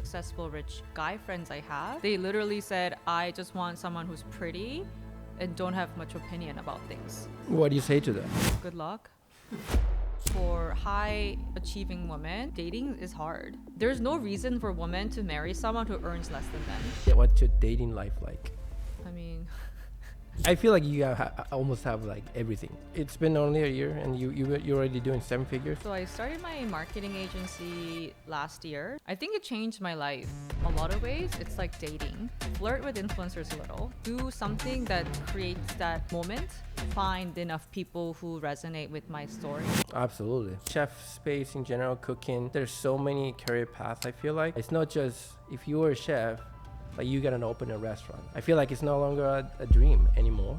successful rich guy friends I have, they literally said, I just want someone who's pretty and don't have much opinion about things. What do you say to them? Good luck. For high achieving women, dating is hard. There's no reason for women to marry someone who earns less than them. Yeah, what's your dating life like? I mean, I feel like you almost have like everything. It's been only a year and you're already doing 7 figures. so I started my marketing agency last year. I think it changed my life. A lot of ways, it's like dating. Flirt with influencers a little. Do something that creates that moment. Find enough people who resonate with my story. Absolutely. Chef space in general, cooking. There's so many career paths, I feel like. It's not just if you're a chef, like you gotta open a restaurant. I feel like it's no longer a dream anymore.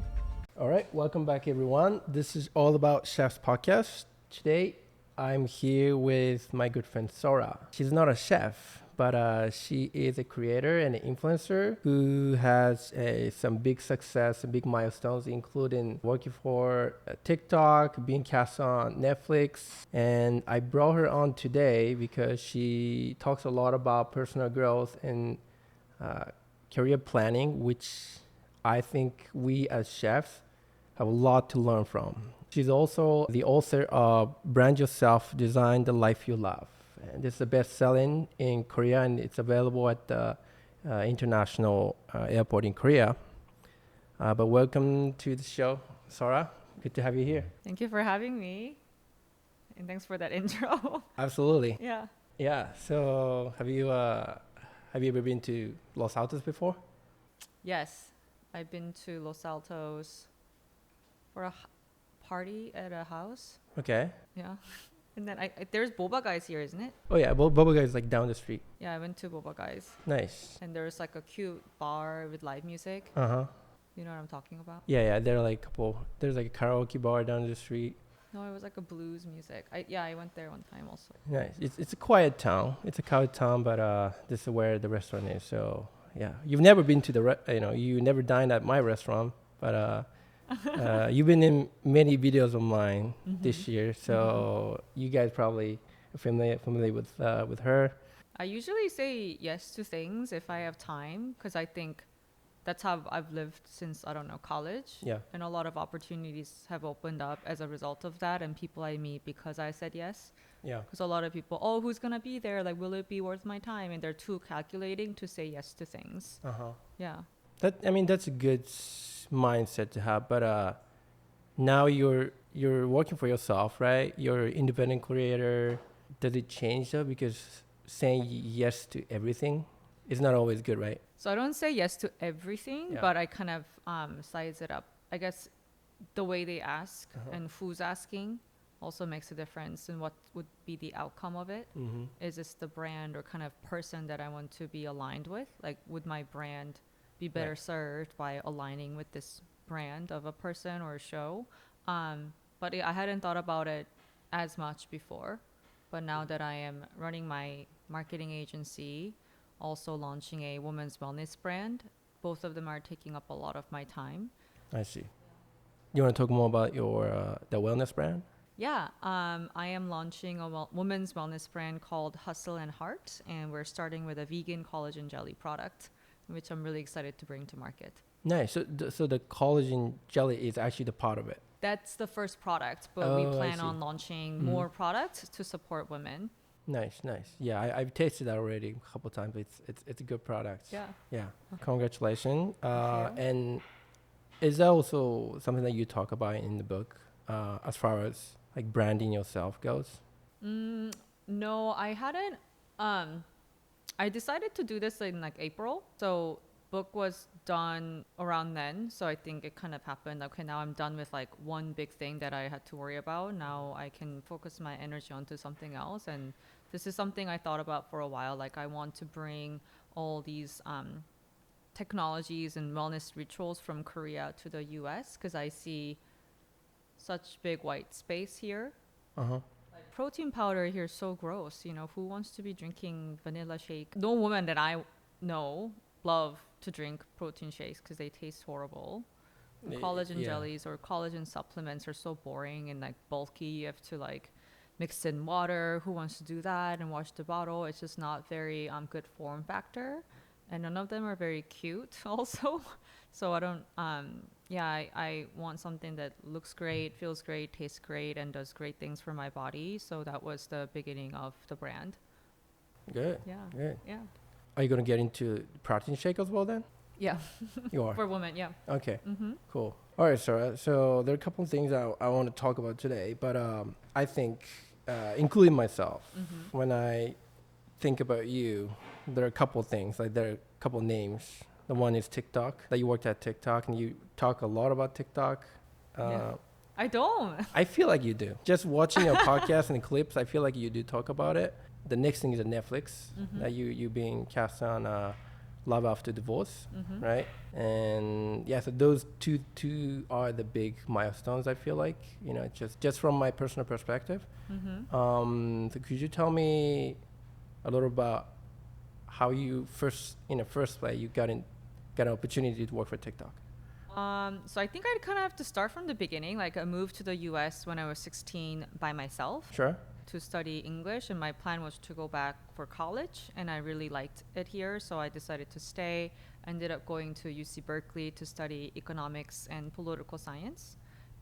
All right, welcome back everyone. This is All About Chefs podcast. Today, I'm here with my good friend Sora. She's not a chef, but she is a creator and an influencer who has some big success and big milestones, including working for TikTok, being cast on Netflix. And I brought her on today because she talks a lot about personal growth and career planning, which I think we as chefs have a lot to learn from. She's also the author of Brand Yourself, Design the Life You Love. And this is a best-selling in Korea, and it's available at the international airport in Korea. But welcome to the show, Sora. Good to have you here. Thank you for having me. And thanks for that intro. Absolutely. Yeah. Yeah. So have you ever been to Los Altos before? Yes. I've been to Los Altos for a party at a house. Okay. Yeah. And then there's Boba Guys here, isn't it? Oh yeah, Boba Guy is like down the street. Yeah, I went to Boba Guys. Nice. And there's like a cute bar with live music. Uh-huh. You know what I'm talking about? Yeah, there are like there's like a karaoke bar down the street. No, it was like a blues music. I went there one time also. Nice. It's a quiet town. It's a quiet town, but this is where the restaurant is. So yeah, you've never been to you never dined at my restaurant, but you've been in many videos of mine this year, so you guys probably are familiar with her. I usually say yes to things if I have time, because I think that's how I've lived since, I don't know, college. Yeah. And a lot of opportunities have opened up as a result of that, and people I meet because I said yes. Yeah. Because a lot of people, oh, who's going to be there? Like, will it be worth my time? And they're too calculating to say yes to things. Uh-huh. Yeah. That's a good mindset to have, but now you're working for yourself, right? You're an independent creator. Does it change though? Because saying yes to everything is not always good, right? So I don't say yes to everything, but I kind of size it up. I guess the way they ask and who's asking also makes a difference in what would be the outcome of it. Mm-hmm. Is this the brand or kind of person that I want to be aligned with? Like, would my brand be better served by aligning with this brand of a person or a show? But I hadn't thought about it as much before. But now that I am running my marketing agency, also launching a women's wellness brand, both of them are taking up a lot of my time. I see. You want to talk more about your the wellness brand? Yeah, I am launching a women's wellness brand called Hustle and Heart, and we're starting with a vegan collagen jelly product, which I'm really excited to bring to market. Nice. So the collagen jelly is actually the part of it. That's the first product, but we plan on launching more products to support women. Nice. Yeah, I've tasted that already a couple of times. It's a good product. Yeah. Okay. Congratulations. Thank you. And is that also something that you talk about in the book, as far as like branding yourself goes? No, I hadn't. I decided to do this in like April. So book was done around then. So I think it kind of happened. Okay, now I'm done with like one big thing that I had to worry about. Now I can focus my energy onto something else. And this is something I thought about for a while. Like, I want to bring all these technologies and wellness rituals from Korea to the US, because I see such big white space here. Like, protein powder here is so gross. You know, who wants to be drinking vanilla shake? No woman that I know love to drink protein shakes because they taste horrible. Collagen jellies or collagen supplements are so boring and like bulky. You have to like mixed in water. Who wants to do that and wash the bottle? It's just not very good form factor, and none of them are very cute also. So I don't yeah, I want something that looks great, feels great, tastes great, and does great things for my body. So that was the beginning of the brand. Good. Yeah. Good. Yeah. Are you gonna get into protein shake as well then? Yeah. You are. For women, yeah. Okay. Mm-hmm. Cool. All right, Sora. So there are a couple of things I want to talk about today, but I think, including myself, Mm-hmm. when I think about you, there are a couple of things. Like there are a couple of names. The one is TikTok. That you worked at TikTok, and you talk a lot about TikTok. Yeah. I don't. I feel like you do. Just watching your podcast and clips, I feel like you do talk about it. The next thing is Netflix, Mm-hmm. that you being cast on Love After Divorce, Mm-hmm. right? And yeah, so those two are the big milestones. I feel like, just from my personal perspective. Mm-hmm. So could you tell me a little about how you first place you got an opportunity to work for TikTok? So I think I'd kind of have to start from the beginning. Like I moved to the US when I was 16 by myself Sure. to study English, and my plan was to go back for college, and I really liked it here, so I decided to stay. Ended up going to UC Berkeley to study economics and political science,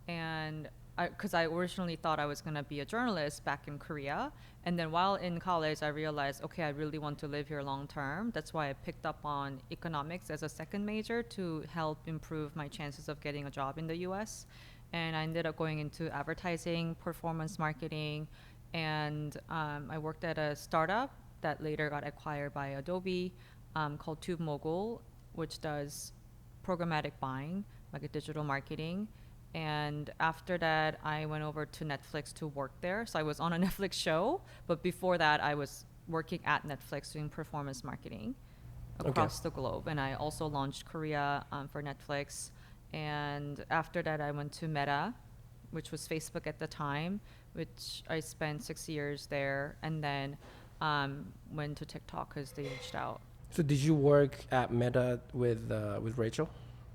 and because I originally thought I was going to be a journalist back in Korea, and then while in college I realized, okay, I really want to live here long term. That's why I picked up on economics as a second major to help improve my chances of getting a job in the US. And I ended up going into advertising, performance marketing, and I worked at a startup that later got acquired by Adobe, called TubeMogul, which does programmatic buying, like a digital marketing. And after that, I went over to Netflix to work there. So I was on a Netflix show, but before that, I was working at Netflix doing performance marketing across the globe. And I also launched Korea for Netflix. And after that, I went to Meta, which was Facebook at the time, which I spent 6 years there, and then went to TikTok because they reached out. So did you work at Meta with Rachel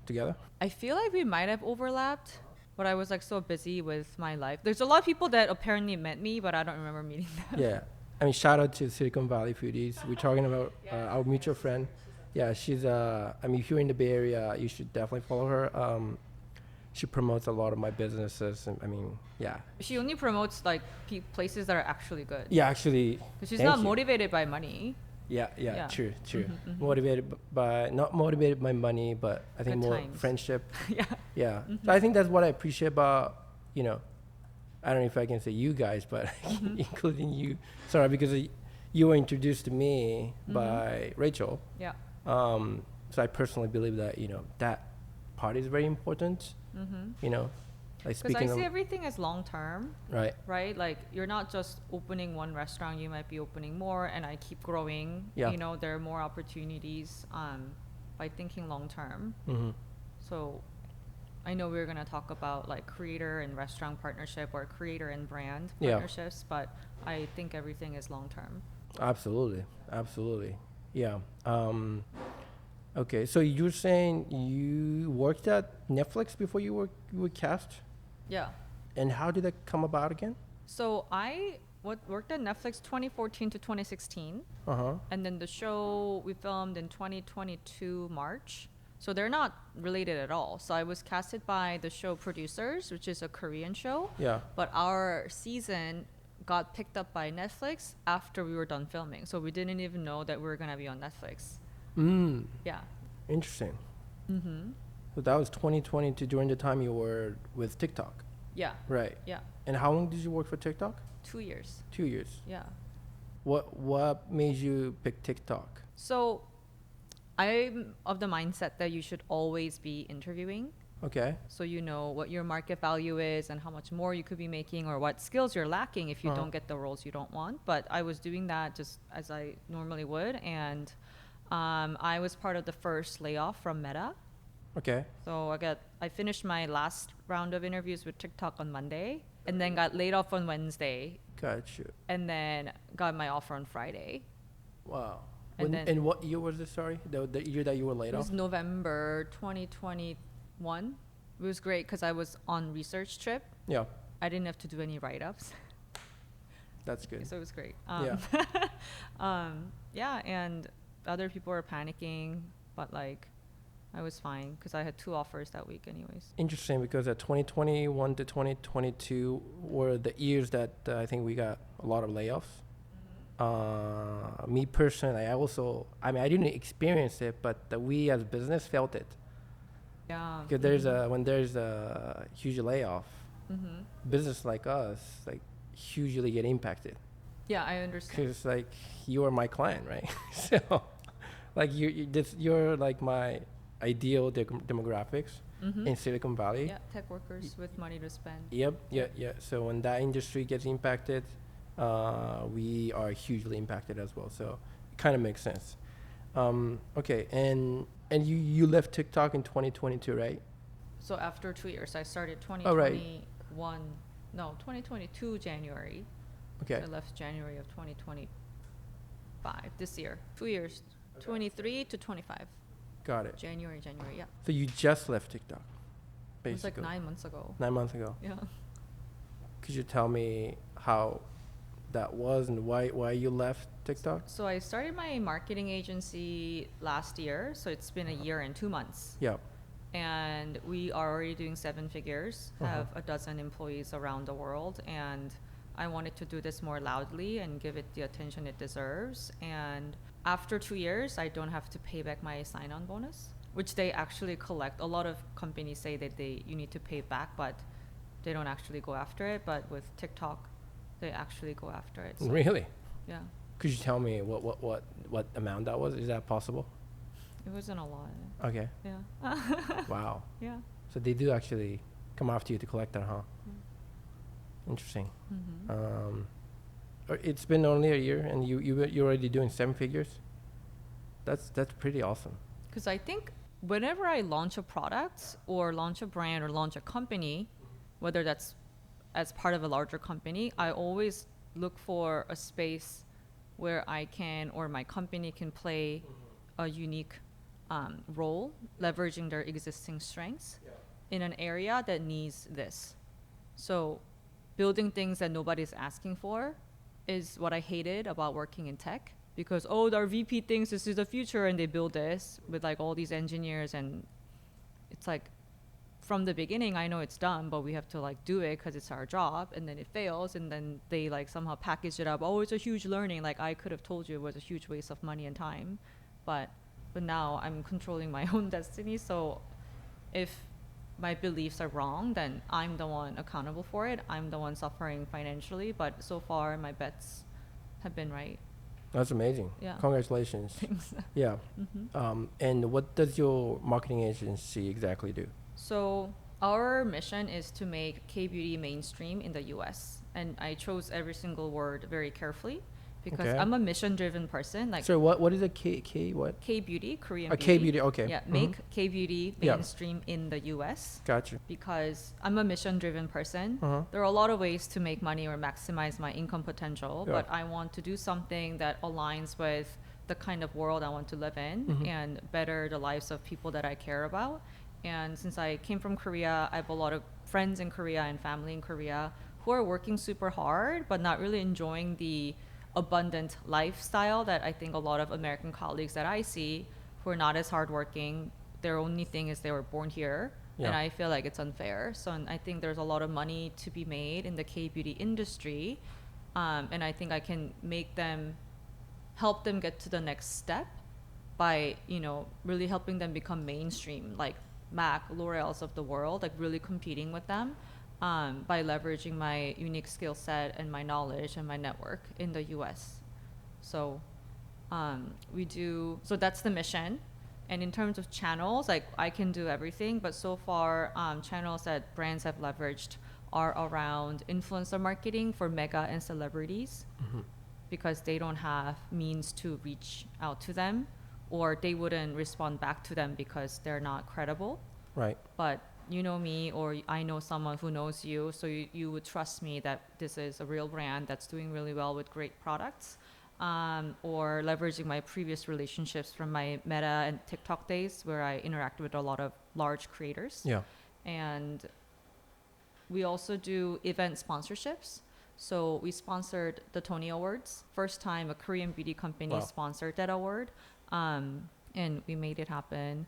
together? I feel like we might have overlapped, but I was like so busy with my life. There's a lot of people that apparently met me, but I don't remember meeting them. Yeah. I mean, shout out to Silicon Valley Foodies. We're talking about our mutual friend. Yeah, she's, I mean, if you're in the Bay Area, you should definitely follow her. She promotes a lot of my businesses. And, I mean, yeah. She only promotes like places that are actually good. Yeah, actually. 'Cause she's thank not you. motivated by money. Yeah, true. Mhm. Motivated by, not motivated by money, but I think Good more times. friendship. Yeah. Yeah. So I think that's what I appreciate about, I don't know if I can say you guys, but including you. Sorry, because you were introduced to me by Rachel. Yeah. So I personally believe that, that part is very important. Like Because speaking I see of, everything as long term, right. right? Like you're not just opening one restaurant, you might be opening more, and I keep growing. Yeah. There are more opportunities by thinking long term. Hmm. So I know we're going to talk about like creator and restaurant partnership or creator and brand Yeah. partnerships, but I think everything is long term. Absolutely. Yeah. Okay, so you're saying you worked at Netflix before you were cast? Yeah. And how did that come about again? So I worked at Netflix 2014 to 2016. Uh-huh. And then the show we filmed in 2022 March. So they're not related at all. So I was casted by the show Producers, which is a Korean show. Yeah. But our season got picked up by Netflix after we were done filming. So we didn't even know that we were going to be on Netflix. Yeah. Interesting. Mm-hmm. So that was 2022 during the time you were with TikTok. Yeah. Right. Yeah. And how long did you work for TikTok? 2 years. 2 years. Yeah. What made you pick TikTok? So I'm of the mindset that you should always be interviewing. Okay. So you know what your market value is and how much more you could be making or what skills you're lacking if you don't get the roles you don't want. But I was doing that just as I normally would. And I was part of the first layoff from Meta. Okay. So I finished my last round of interviews with TikTok on Monday and then got laid off on Wednesday Got you. and then got my offer on Friday. Wow. And And what year was this, sorry? The year that you were laid It off? was November 2021. It was great because I was on research trip. Yeah. I didn't have to do any write-ups. That's good. So it was great. Yeah. Yeah, and other people were panicking, but like I was fine because I had 2 offers that week anyways. Interesting, because 2021 to 2022 were the years that I think we got a lot of layoffs. Me personally, I mean, I didn't experience it, but we as business felt it. Yeah. Because when there's a huge layoff, Mm-hmm. business like us like hugely get impacted. Yeah, I understand. Because like you are my client, right? So like you're like my ideal demographics Mm-hmm. in Silicon Valley. Yeah, tech workers with money to spend. Yep, yeah. So when that industry gets impacted, we are hugely impacted as well. So it kind of makes sense. Okay, and you left TikTok in 2022, right? So after 2 years, I started Oh, right. 2021, no, 2022 January. Okay, I left January of 2025 this year. 2 years, 23 to 25. got it. January, yeah. So you just left TikTok, It was like basically 9 months ago. 9 months ago. Yeah. Could you tell me how that was and why you left TikTok? So I started my marketing agency last year. So it's been a year and 2 months. Yeah. And we are already doing 7 figures, have a dozen employees around the world. And I wanted to do this more loudly and give it the attention it deserves. And after 2 years, I don't have to pay back my sign-on bonus, which they actually collect. A lot of companies say that you need to pay back, but they don't actually go after it. But with TikTok, they actually go after it. So, Really? yeah, Could you tell me what amount that was? Is that possible? it wasn't a lot. Okay. Yeah. Wow. Yeah. So they do actually come after you to collect that, huh? Interesting. Mm-hmm. It's been only a year, and you're already doing 7 figures. That's pretty awesome. Because I think whenever I launch a product or launch a brand or launch a company, whether that's as part of a larger company, I always look for a space where I can or my company can play a unique role, leveraging their existing strengths in an area that needs this. So building things that nobody's asking for is what I hated about working in tech, because our VP thinks this is the future and they build this with like all these engineers, and it's like from the beginning I know it's done, but we have to like do it because it's our job, and then it fails, and then they like somehow package it up, it's a huge learning. Like I could have told you it was a huge waste of money and time, but now I'm controlling my own destiny. So if my beliefs are wrong, then I'm the one accountable for it. I'm the one suffering financially, but so far my bets have been right. That's amazing. Yeah. Congratulations. Thanks. Yeah. Mm-hmm. And what does your marketing agency exactly do? So our mission is to make K-beauty mainstream in the US. And I chose every single word very carefully because Okay. I'm a mission-driven person. Like So what is a K what? K-beauty, Korean A beauty. K-beauty, okay. Yeah, Mhm. make K-beauty Yeah. mainstream in the US. Gotcha. Because I'm a mission-driven person. Uh-huh. There are a lot of ways to make money or maximize my income potential, Yeah. but I want to do something that aligns with the kind of world I want to live in Mhm. and better the lives of people that I care about. And since I came from Korea, I have a lot of friends in Korea and family in Korea who are working super hard but not really enjoying the abundant lifestyle that I think a lot of American colleagues that I see who are not as hardworking, their only thing is they were born here. And Yeah. I feel like it's unfair. So I think there's a lot of money to be made in the K-beauty industry. And I think I can help them get to the next step by, really helping them become mainstream, like MAC, L'Oreal's of the world, like really competing with them by leveraging my unique skill set and my knowledge and my network in the US. So so that's the mission. And in terms of channels, like I can do everything, but so far channels that brands have leveraged are around influencer marketing for mega and celebrities, because they don't have means to reach out to them, or they wouldn't respond back to them because they're not credible. Right. But you know me, or I know someone who knows you, so you would trust me that this is a real brand that's doing really well with great products. Or leveraging my previous relationships from my Meta and TikTok days where I interacted with a lot of large creators. Yeah. And we also do event sponsorships. So we sponsored the Tony Awards. First time a Korean beauty company Wow. sponsored that award. And we made it happen.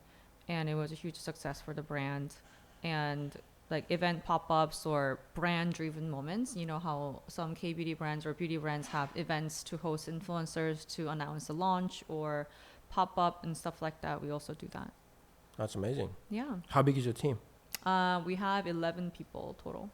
And it was a huge success for the brand. And like event pop-ups or brand-driven moments, you know how some K-beauty brands or beauty brands have events to host influencers to announce the launch or pop-up and stuff like that. We also do that. That's amazing. Yeah. How big is your team? We have 11 people total.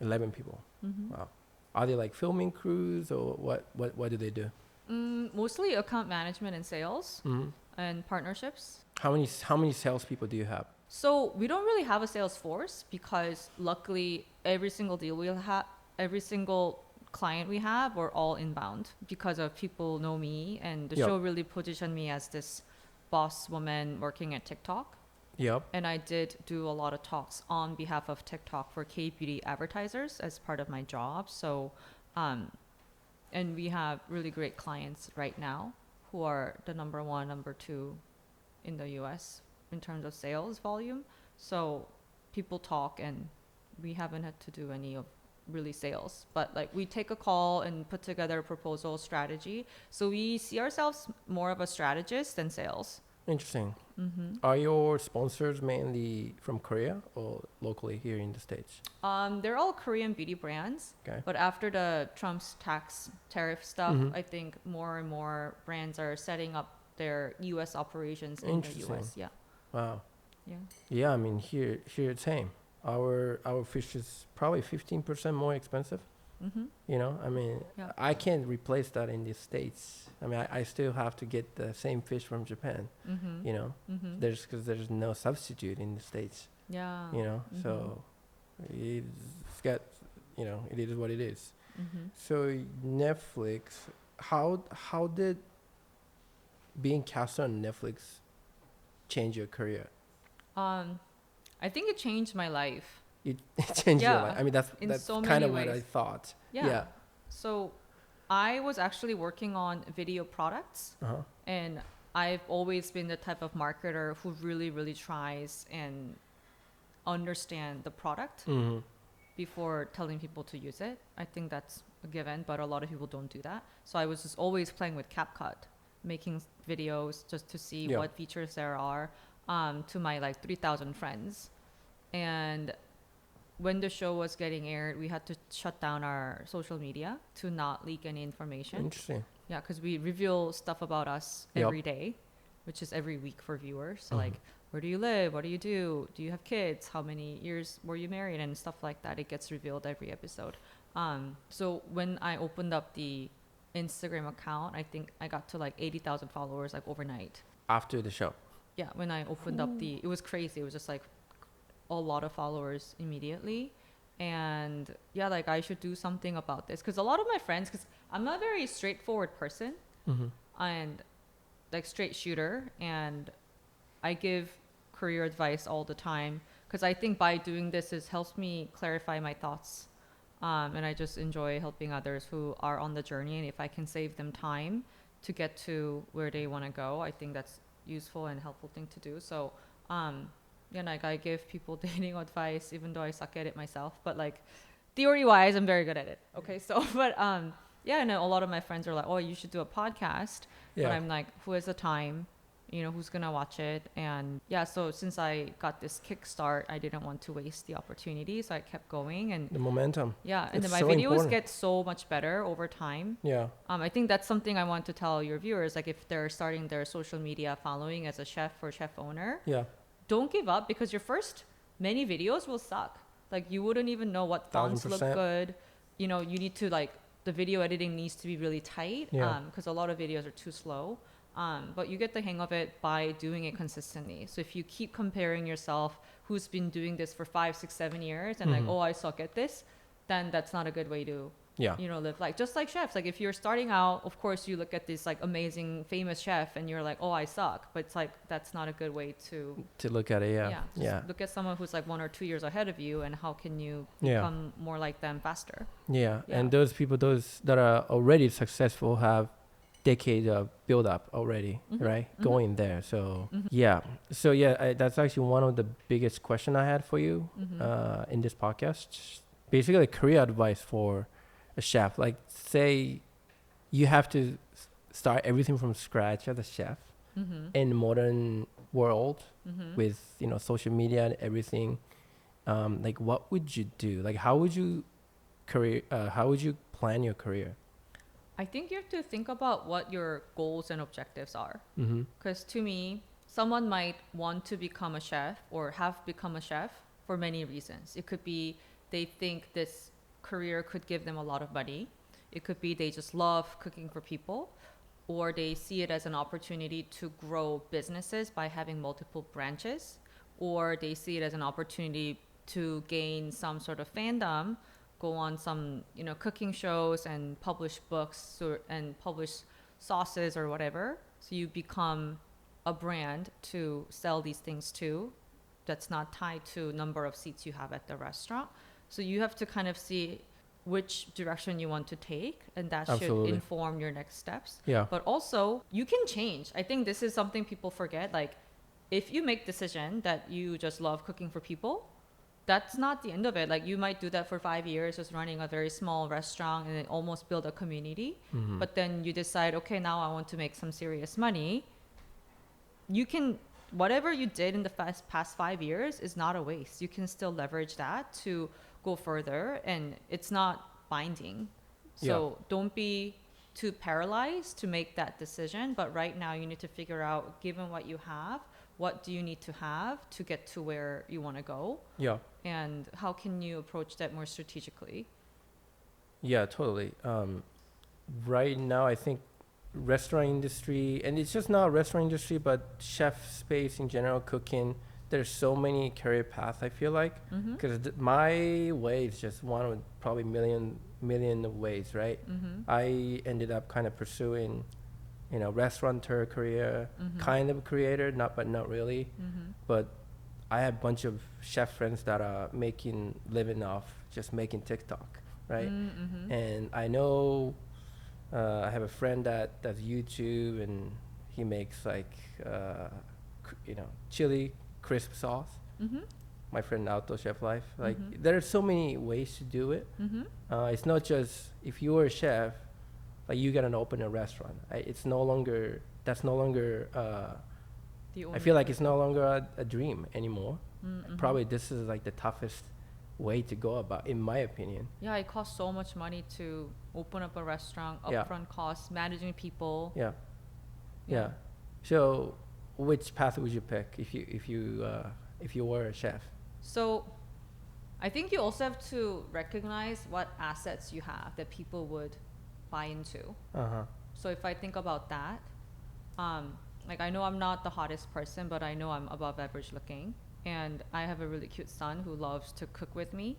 11 people. Mm-hmm. Wow. Are they like filming crews or what do they do? Mostly account management and sales Mm-hmm. and partnerships. How many salespeople do you have? So we don't really have a sales force because luckily every single deal we'll have, every single client we have, we're all inbound because of people know me, and the Yep. show really positioned me as this boss woman working at TikTok. Yep. And I did do a lot of talks on behalf of TikTok for K-beauty advertisers as part of my job. So, and we have really great clients right now who are the number one, number two in the US in terms of sales volume. So people talk, and we haven't had to do any of really sales, but like we take a call and put together a proposal strategy. So we see ourselves more of a strategist than sales. Interesting. Mm-hmm. Are your sponsors mainly from Korea or locally here in the States? They're all Korean beauty brands, Okay. but after the Trump's tax tariff stuff, Mhm. I think more and more brands are setting up their U.S. operations in the Interesting. U.S. Yeah, Wow. yeah. Yeah, I mean here it's same. Our fish is probably 15% more expensive. Mm-hmm. You know, I mean, Yeah. I can't replace that in the States. I mean, I still have to get the same fish from Japan. Mm-hmm. You know, Mm-hmm. because there's no substitute in the States. Yeah. You know, Mhm. so it's got, you know, it is what it is. Mm-hmm. So Netflix, how did being cast on Netflix change your career? I think it changed my life. It changed your Yeah, life. I mean, that's in so kind many of what I ways. thought. Yeah. Yeah. So I was actually working on video products, Uh-huh. and I've always been the type of marketer who really, really tries and understand the product Mm-hmm. before telling people to use it. I think that's a given, but a lot of people don't do that. So I was just always playing with CapCut, making videos just to see Yeah. what features there are, to my like 3,000 friends. And when the show was getting aired, we had to shut down our social media to not leak any information. Interesting. Yeah, because we reveal stuff about us Yep. every day, which is every week for viewers. So Mhm. like, where do you live? What do you do? Do you have kids? How many years were you married? And stuff like that. It gets revealed every episode. So when I opened up the Instagram account, I think I got to like 80,000 followers like overnight. After the show. Yeah, when I opened up it was crazy. It was just like a lot of followers immediately. And yeah, like I should do something about this. Because a lot of my friends, because I'm a very straightforward person Mm-hmm. and like straight shooter, and I give career advice all the time because I think by doing this it helps me clarify my thoughts. And I just enjoy helping others who are on the journey, and if I can save them time to get to where they want to go, I think that's useful and helpful thing to do. So yeah, like I give people dating advice even though I suck at it myself, but like theory wise I'm very good at it. Okay, so but yeah, and a lot of my friends are like, oh, you should do a podcast. Yeah. But I'm like, who has the time? You know, who's gonna watch it? And yeah, so since I got this kickstart, I didn't want to waste the opportunity, so I kept going. And The momentum. yeah, and It's then my so videos important. get so much better over time. Yeah. I think that's something I want to tell your viewers. Like, if they're starting their social media following as a chef or chef owner, Yeah. don't give up, because your first many videos will suck. Like, you wouldn't even know what fonts look 1000%. good. You know, you need to like, the video editing needs to be really tight, Yeah. because a lot of videos are too slow. But you get the hang of it by doing it consistently. So if you keep comparing yourself, who's been doing this for 5, 6, 7 years, and like, Mhm. oh, I suck at this, then that's not a good way to, Yeah. you know, live. Like, just like chefs, like if you're starting out, of course you look at this like amazing famous chef and you're like, oh, I suck, but it's like, that's not a good way to To look at it. Yeah. just Yeah. look at someone who's like 1 or 2 years ahead of you, and how can you Yeah. become more like them faster. Yeah. Yeah. And those people, those that are already successful, have decades of build up already, Mhm. right? Mhm. Going there. So Mhm. yeah. So yeah, that's actually one of the biggest question I had for you Mhm. in this podcast. Basically, career advice for a chef? Like, say you have to start everything from scratch as a chef in the modern world with social media and everything. Like, what would you do? Like, how would you plan your career? I think you have to think about what your goals and objectives are. Mm-hmm. Because to me, someone might want to become a chef or have become a chef for many reasons. It could be they think this career could give them a lot of money. It could be they just love cooking for people, or they see it as an opportunity to grow businesses by having multiple branches, or they see it as an opportunity to gain some sort of fandom, go on some cooking shows and publish books and publish sauces or whatever, so you become a brand to sell these things to, that's not tied to number of seats you have at the restaurant. So you have to kind of see which direction you want to take, and that Absolutely. should inform your next steps. Yeah. But also you can change. I think this is something people forget. Like, if you make decision that you just love cooking for people, that's not the end of it. Like, you might do that for 5 years, just running a very small restaurant and then almost build a community. Mm-hmm. But then you decide, okay, now I want to make some serious money. You can, whatever you did in the past 5 years is not a waste. You can still leverage that to go further, and it's not binding. So don't be too paralyzed to make that decision. But right now you need to figure out, given what you have, what do you need to have to get to where you want to go? Yeah. And how can you approach that more strategically? Yeah, totally. Right now, I think restaurant industry, and it's just not restaurant industry, but chef space in general, cooking, there's so many career paths, I feel like. Because my way is just one of probably million ways, right? I ended up kind of pursuing restaurateur career, kind of creator, but not really. But I have a bunch of chef friends that are making living off just making TikTok, right? And I know I have a friend that does YouTube, and he makes like chili crisp sauce. My friend Outdoor Chef Life. Like, there are so many ways to do it. It's not just if you were a chef, like, you gotta open a restaurant. It's no longer. That's no longer. I feel like it's no longer a dream anymore. Probably this is like the toughest way to go about, in my opinion. Yeah, it costs so much money to open up a restaurant, upfront costs, managing people. Yeah. So, which path would you pick if you were a chef? So, I think you also have to recognize what assets you have that people would buy into. So if I think about that, like, I know I'm not the hottest person, but I know I'm above average looking, and I have a really cute son who loves to cook with me,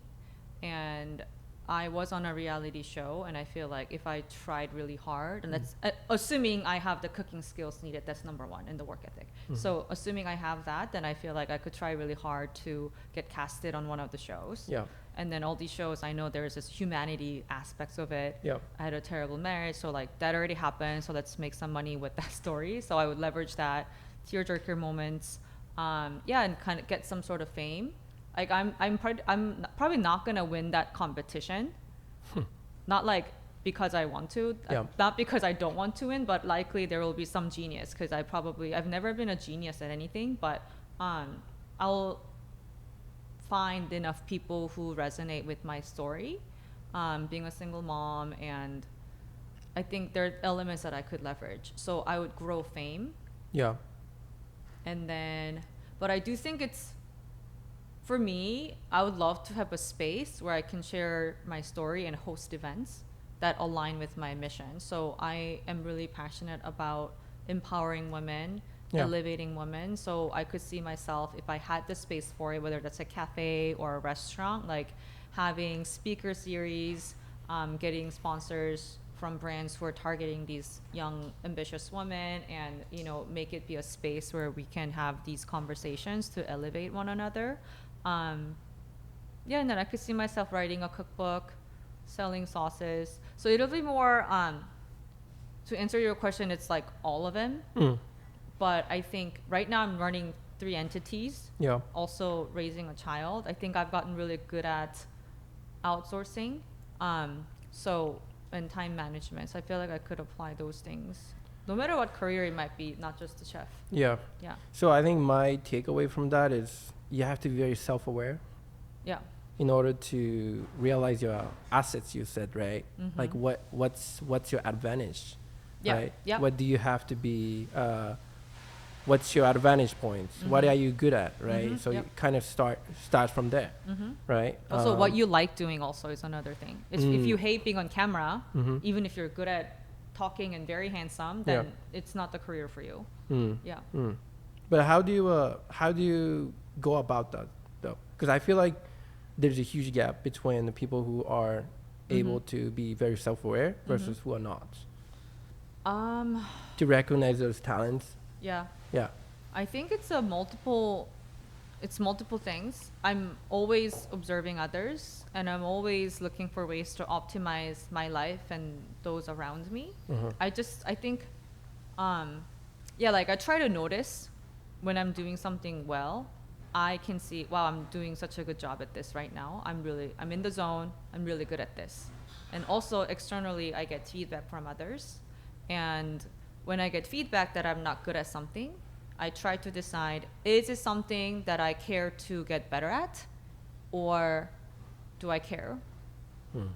and I was on a reality show, and I feel like if I tried really hard, and that's assuming I have the cooking skills needed, that's number one, in the work ethic. So assuming I have that, then I feel like I could try really hard to get casted on one of the shows. And then all these shows, I know there's this humanity aspects of it. I had a terrible marriage, so like that already happened, so let's make some money with that story. So I would leverage that, tearjerker moments, and kind of get some sort of fame. Like, I'm probably not gonna win that competition. Not like because I want to, not because I don't want to win, but likely there will be some genius, because I've never been a genius at anything, but I'll find enough people who resonate with my story, being a single mom, and I think there are elements that I could leverage. So I would grow fame. And then, but I do think for me, I would love to have a space where I can share my story and host events that align with my mission. So I am really passionate about empowering women, elevating women. So I could see myself, if I had the space for it, whether that's a cafe or a restaurant, like having speaker series, getting sponsors from brands who are targeting these young, ambitious women, and make it be a space where we can have these conversations to elevate one another. And then I could see myself writing a cookbook, selling sauces. So it'll be more, to answer your question, it's like all of them. But I think right now I'm running 3 entities. Also raising a child. I think I've gotten really good at outsourcing. So, and time management. So I feel like I could apply those things, no matter what career it might be, not just the chef. Yeah. Yeah. So I think my takeaway from that is you have to be very self-aware Yeah. in order to realize your assets. You said, right? Mm-hmm. Like what's your advantage? Yeah. Right? Yeah. What do you have to be? What's your advantage points? What Mhm. are you good at? Right? Mhm, So yep. you kind of start from there, Mm-hmm. right? Also, what you like doing also is another thing. If you Mm. hate being on camera, Mhm. even if you're good at talking and very handsome, Yeah. then it's not the career for you. Mm. Yeah. Mm. But how do you go about that though? Because I feel like there's a huge gap between the people who are able to be very self-aware versus who are not. To recognize those talents. Yeah. Yeah. I think it's multiple things. I'm always observing others, and I'm always looking for ways to optimize my life and those around me. Mhm. I think, yeah, like I try to notice when I'm doing something well. I can see, wow, I'm doing such a good job at this right now. I'm in the zone. I'm really good at this. And also externally, I get feedback from others. And when I get feedback that I'm not good at something, I try to decide, is it something that I care to get better at, or do I care? Mm.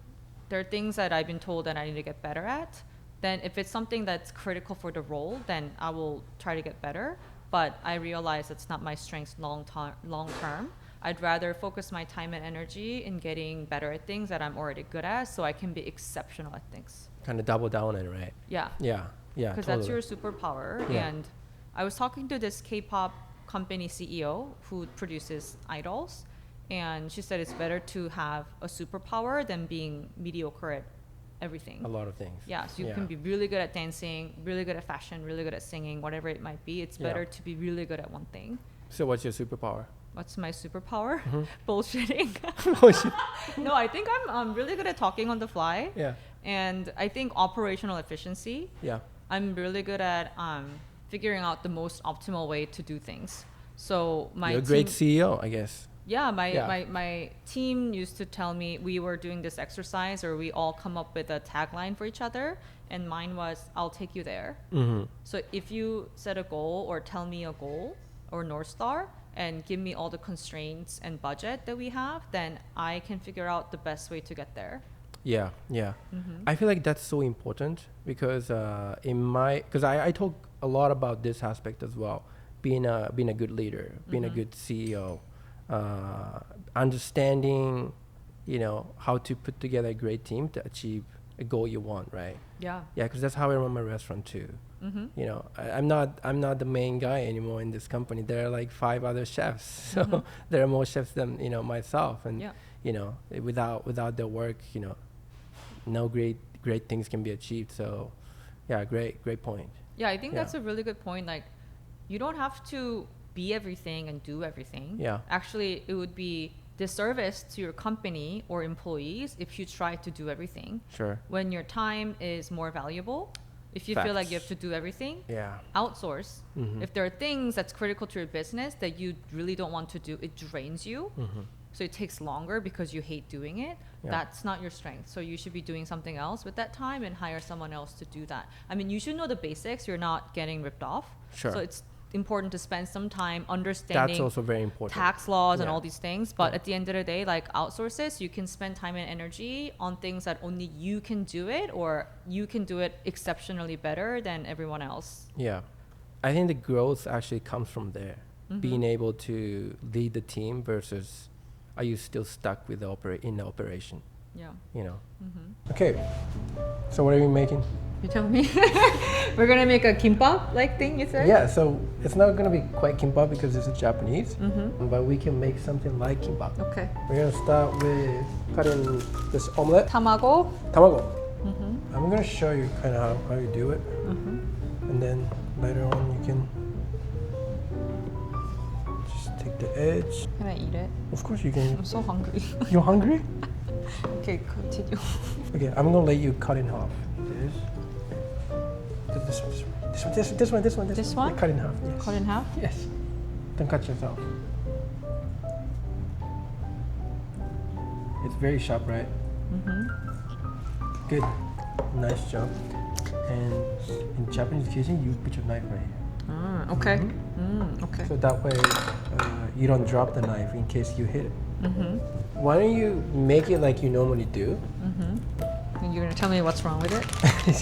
There are things that I've been told that I need to get better at. Then if it's something that's critical for the role, then I will try to get better. But I realize it's not my strength long term. I'd rather focus my time and energy in getting better at things that I'm already good at, so I can be exceptional at things. Kind of double down on it, right? Yeah. Yeah. Yeah. Because Totally. that's your superpower. Yeah. And I was talking to this K-pop company CEO who produces idols, and she said it's better to have a superpower than being mediocre at everything. A lot of things. Yeah, so you can be really good at dancing, really good at fashion, really good at singing, whatever it might be. It's better to be really good at one thing. So what's your superpower? What's my superpower? Mhm. Bullshitting. Bullshit. No, I think I'm really good at talking on the fly. Yeah. And I think operational efficiency. Yeah. I'm really good at figuring out the most optimal way to do things. So my You're a great CEO, I guess. Yeah, my team used to tell me, we were doing this exercise or we all come up with a tagline for each other, and mine was, I'll take you there. Mm-hmm. So if you set a goal or tell me a goal or North Star and give me all the constraints and budget that we have, then I can figure out the best way to get there. Yeah, yeah. I feel like that's so important because I talk a lot about this aspect as well, being a good leader, being a good CEO, understanding, how to put together a great team to achieve a goal you want, right? Yeah. Yeah, because that's how I run my restaurant too. I'm not the main guy anymore in this company. There are like 5 other chefs, so there are more chefs than myself, and without their work, no great things can be achieved. So, yeah, great point. Yeah, I think that's a really good point. Like, you don't have to be everything and do everything. Yeah. Actually, it would be disservice to your company or employees if you try to do everything. Sure. When your time is more valuable, if you feel like you have to do everything, outsource. If there are things that's critical to your business that you really don't want to do, it drains you. So it takes longer because you hate doing it. Yeah. That's not your strength. So you should be doing something else with that time and hire someone else to do that. I mean, you should know the basics. You're not getting ripped off. Sure. So it's important to spend some time understanding That's also very important. tax laws and Yeah. all these things. But at the end of the day, like, outsource this. You can spend time and energy on things that only you can do it, or you can do it exceptionally better than everyone else. Yeah. I think the growth actually comes from there. Being able to lead the team versus are you still stuck with the operation? Yeah. Okay. So what are you making? You tell me. We're gonna make a kimbap like thing, you said? Yeah, so it's not gonna be quite kimbap because it's Japanese, but we can make something like kimbap. Okay. We're gonna start with cutting this omelette, Tamago. tamago. I'm gonna show you kind of how you do it, and then later on you can just take the edge. Can I eat it? Of course you can. I'm so hungry. You're hungry? Okay, continue. Okay, I'm gonna let you cut in half. This one. This one? Yeah, cut in half. Yes. Cut in half? Yes. Don't cut yourself. It's very sharp, right? Good. Nice job. And in Japanese cuisine, you put your knife right here. Okay. Mhm. Okay. So that way, you don't drop the knife in case you hit it. Why don't you make it like you normally do? And you're gonna tell me what's wrong with it?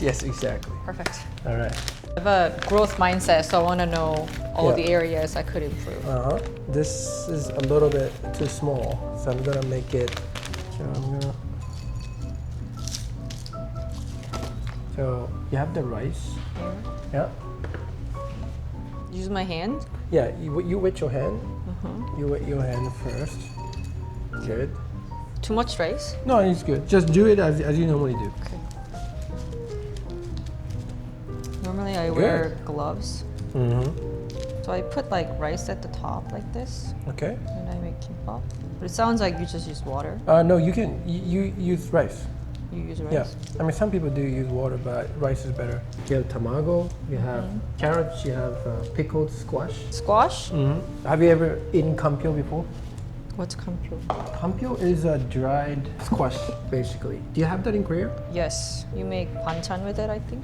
Yes, exactly. Perfect. All right. I have a growth mindset, so I want to know all Yeah. the areas I could improve. This is a little bit too small, so I'm gonna make it. So you have the rice. Yeah. Use my hand. Yeah. You wet your hand. You wet your hand first. Good. Too much rice. No, it's good. Just do it as you normally do. Okay. Normally I wear gloves, so I put like rice at the top like this, Okay. and I make kimbap. But it sounds like you just use water. No, you can you use rice. You use rice. Yeah. I mean, some people do use water, but rice is better. You have tamago. You have carrots. You have pickled squash. Squash. Have you ever eaten kampyo before? What's kampyo? Kampyo is a dried squash, basically. Do you have that in Korea? Yes, you make banchan with it, I think.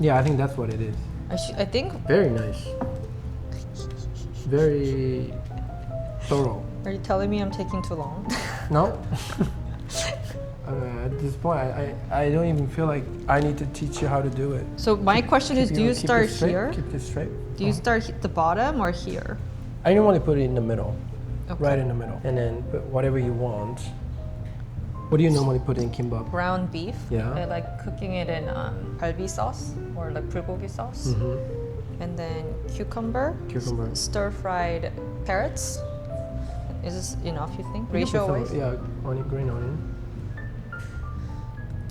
Yeah, I think that's what it is. I think. Very nice. Very thorough. Are you telling me I'm taking too long? No? At this point, I don't even feel like I need to teach you how to do it. So my question is, do you start here? Keep it straight. Do you start at the bottom or here? I normally put it in the middle. Okay. Right in the middle. And then put whatever you want. What do you normally put in kimbap? Ground beef. Yeah. I like cooking it in galbi sauce or like bulgogi sauce. And then cucumber. Cucumber. Stir-fried carrots. Is this enough, you think? You can put Ratio-wise? some, yeah, green onion.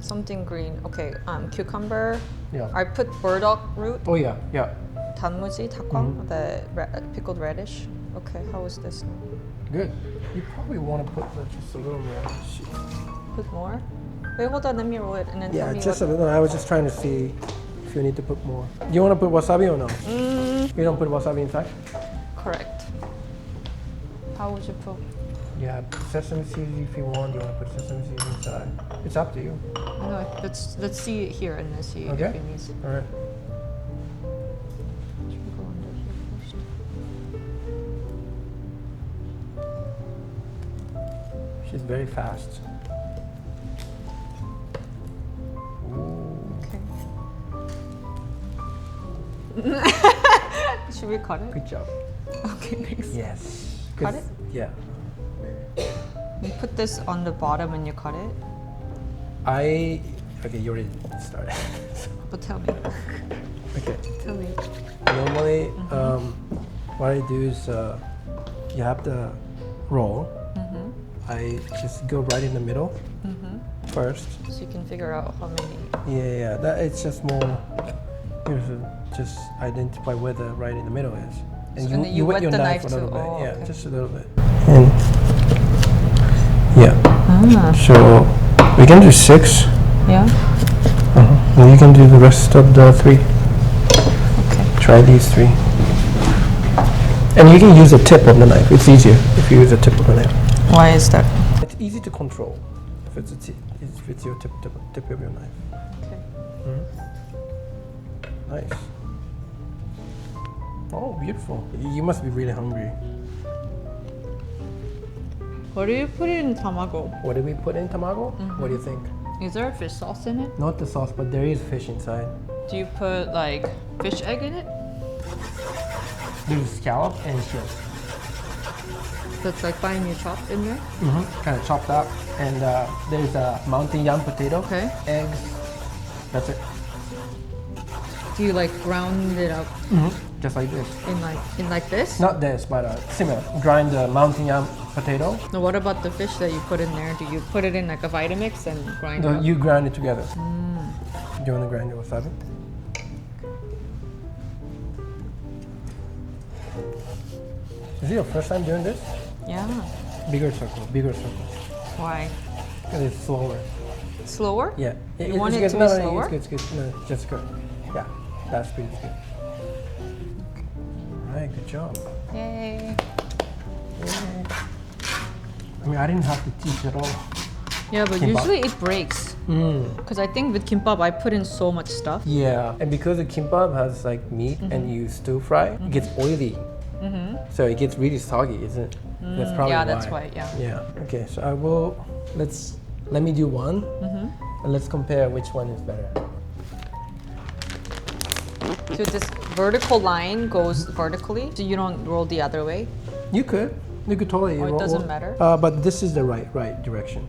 Something green. Okay, cucumber. Yeah. I put burdock root, Oh yeah, yeah. 단무지, takwang, the pickled radish. Okay, how is this now? Good. You probably want to put just a little more. Put more? Wait, hold on, let me roll it and then Yeah, tell me just a what. little. I was just trying to see if you need to put more. Do you want to put wasabi or no? You don't put wasabi inside? Correct. How would you put? You have sesame seeds if you want. You want to put sesame seeds inside. It's up to you. No, let's see it here and then see if Okay. it needs. All right. Should we go under here first? She's very fast. Okay. Should we cut it? Good job. Okay, thanks. Yes. Cut it? Yeah. You put this on the bottom and you cut it. Okay, you already started. But tell me. Okay. Tell me. Normally, what I do is you have the roll. I just go right in the middle first. So you can figure out how many. Yeah. That it's just more. Just identify where the right in the middle is, And then you wet your the knife knife a little too. bit. Oh, Yeah, okay. just a little bit. And yeah. Ah. So we can do 6. Yeah. And you can do the rest of the 3. Okay. Try these 3. And you can use the tip of the knife. It's easier if you use the tip of the knife. Why is that? It's easy to control if it's your tip of your knife. Okay. Nice. Oh, beautiful. You must be really hungry. What do you put in tamago? What did we put in tamago? What do you think? Is there a fish sauce in it? Not the sauce, but there is fish inside. Do you put like fish egg in it? There's scallop and shrimp. That's like finely chopped in there? Kind of chopped up. And there's a mountain yam potato. Okay. Eggs. That's it. Do you like ground it up Just like this. in like this? Not this, but similar. Grind the mountain yam potato. Now what about the fish that you put in there? Do you put it in like a Vitamix and grind it up? You grind it together. Do you want to grind your wasabi? Is it your first time doing this? Yeah. Bigger circle, bigger circle. Why? Because it's slower. Slower? Yeah. You want it good. to No, be no, slower? It's good. No, just good. Yeah, that speed is good. All right, good job. Yay. I mean, I didn't have to teach at all. Yeah, but Kimbap. usually it breaks. Mm. Because I think with kimbap, I put in so much stuff. Yeah, and because the kimbap has like meat and you stir fry, it gets oily. So it gets really soggy, isn't it? That's probably Yeah, why. that's why, yeah. Yeah. Okay, so I will. Let me do one, and let's compare which one is better. So this vertical line goes vertically, so you don't roll the other way. You could totally. Or it doesn't matter? But this is the right direction.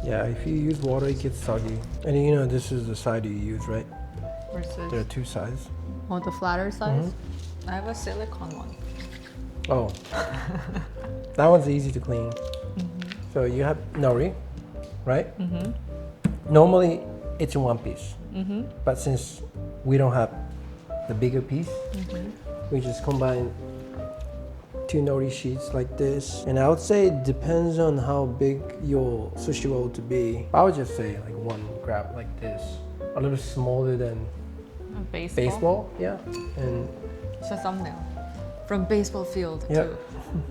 Yeah, if you use water, it gets soggy. And you know, this is the side you use, right? Versus There are two sides. the flatter size. I have a silicone one. Oh, that one's easy to clean. So you have nori, right? Normally, it's in one piece. But since we don't have the bigger piece, we just combine two nori sheets like this. And I would say it depends on how big your sushi roll to be. I would just say like one grab like this, a little smaller than A baseball. Yeah, and It's a thumbnail. From baseball field Yep.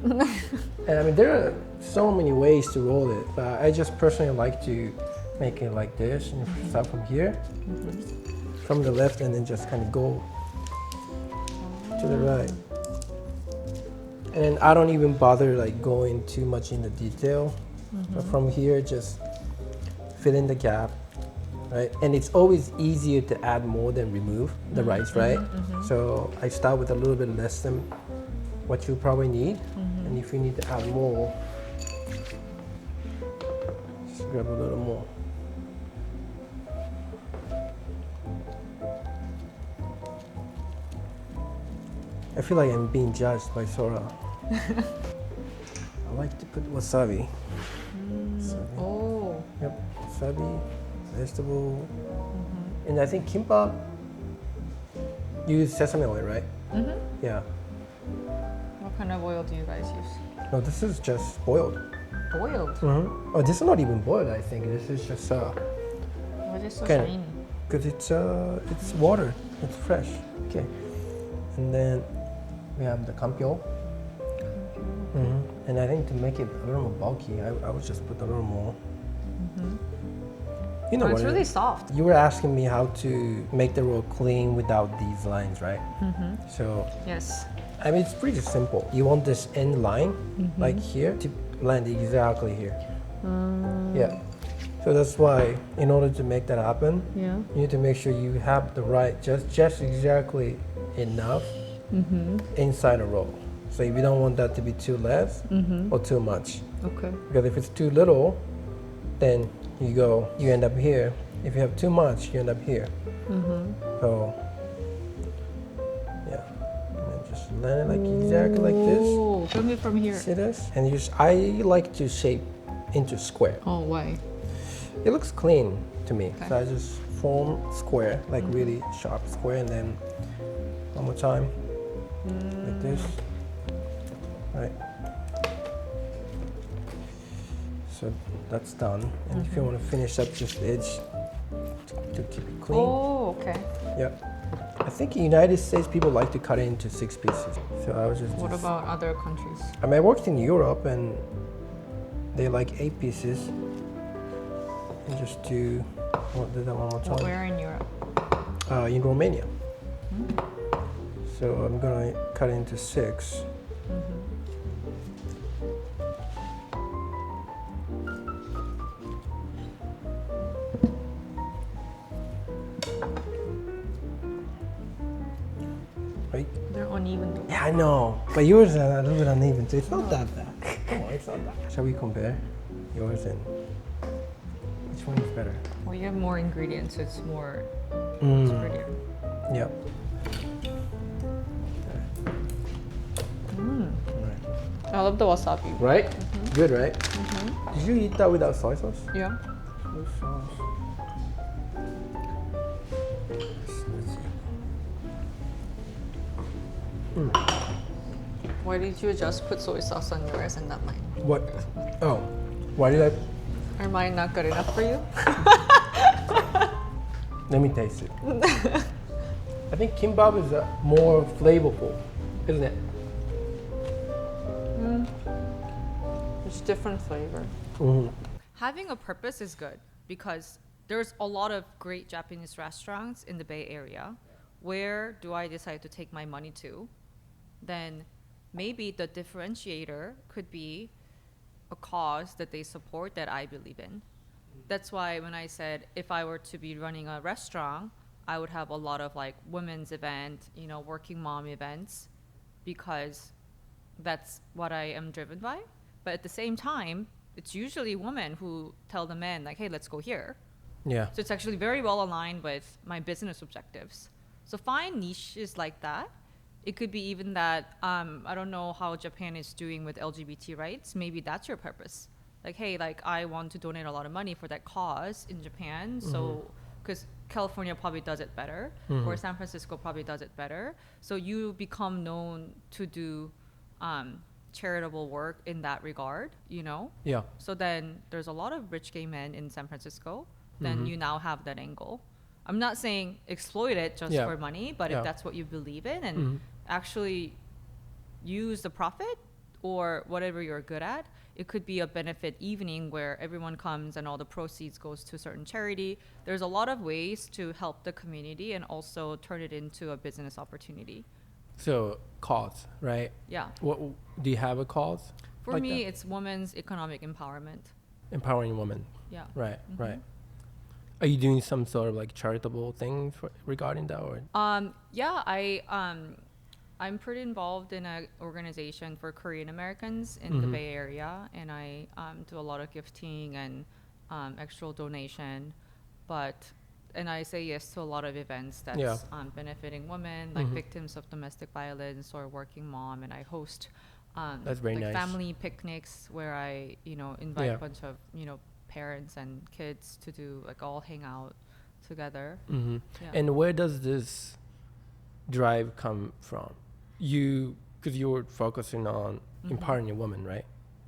And I mean, there are so many ways to roll it, but I just personally like to make it like this and start from here, from the left, and then just kind of go to the right. And then I don't even bother like going too much into detail. But from here, just fill in the gap, right? And it's always easier to add more than remove the rice, right? So I start with a little bit less than what you probably need. And if you need to add more, just grab a little more. I feel like I'm being judged by Sora. I like to put wasabi. Wasabi. Oh. Yep, wasabi, vegetable. And I think kimbap, you use sesame oil, right? Yeah. What kind of oil do you guys use? No, this is just boiled. Boiled. Oh, this is not even boiled, I think. This is just Why is it so Kinda- shiny? because it's water. It's fresh. Okay. And then we have the kampyo. And I think to make it a little more bulky, I would just put a little more. You know Oh, what it's it really is. soft. You were asking me how to make the roll clean without these lines, right? So, Yes. I mean, it's pretty simple. You want this end line, like here, to land exactly here. Yeah. So that's why, in order to make that happen, Yeah. you need to make sure you have the right, just exactly enough inside a roll. So if you don't want that to be too less or too much. Okay. Because if it's too little, then you end up here. If you have too much, you end up here. So, yeah. And then just land it like exactly like this. Oh, film it from here. See this? And I like to shape into square. Oh, why? It looks clean to me. Okay. So I just form square, like really sharp square, and then one more time, like this. Right. So that's done. And if you want to finish up just the edge to keep it clean. Oh, okay. Yep. I think in the United States people like to cut it into 6 pieces. So I was What about other countries? I mean, I worked in Europe and they like 8 pieces. And just do that one more time. Where in Europe? In Romania. So I'm gonna cut it into 6. Right? They're uneven. Yeah, I know. But yours are a little bit uneven, so it's not that bad. Come on, it's not that bad. Shall we compare yours and which one is better? Well, you have more ingredients, so it's more Mm. it's prettier. Yep. I love the wasabi. Right? Good, right? Did you eat that without soy sauce? Yeah. No sauce. Let's see. Why did you just put soy sauce on yours and not mine? What? Oh, why did I? Are mine not good enough for you? Let me taste it. I think kimbap is more flavorful, isn't it? It's different flavor. Mm-hmm. Having a purpose is good because there's a lot of great Japanese restaurants in the Bay Area. Where do I decide to take my money to? Then maybe the differentiator could be a cause that they support that I believe in. That's why when I said if I were to be running a restaurant, I would have a lot of like women's event, working mom events, because that's what I am driven by. But at the same time, it's usually women who tell the men like, hey, let's go here. Yeah. So it's actually very well aligned with my business objectives. So find niches like that. It could be even that, I don't know how Japan is doing with LGBT rights. Maybe that's your purpose. Like, hey, like I want to donate a lot of money for that cause in Japan. So, because California probably does it better, or San Francisco probably does it better. So you become known to do charitable work in that regard, Yeah. So then there's a lot of rich gay men in San Francisco. Then you now have that angle. I'm not saying exploit it just for money, but if that's what you believe in and actually use the profit or whatever you're good at, it could be a benefit evening where everyone comes and all the proceeds goes to a certain charity. There's a lot of ways to help the community and also turn it into a business opportunity. So cause, right? Yeah. What do you have a cause? For like me, that? it's women's economic empowerment. Empowering women. Yeah. Right. Right. Are you doing some sort of like charitable thing regarding that, or? Yeah, I'm pretty involved in an organization for Korean Americans in the Bay Area, and I do a lot of gifting and extra donation, and I say yes to a lot of events that's benefiting women, like victims of domestic violence or working mom, and I host That's very nice. family picnics where I invite a bunch of parents and kids to do like all hang out together. Yeah. And where does this drive come from? Because you were focusing on empowering a woman, right?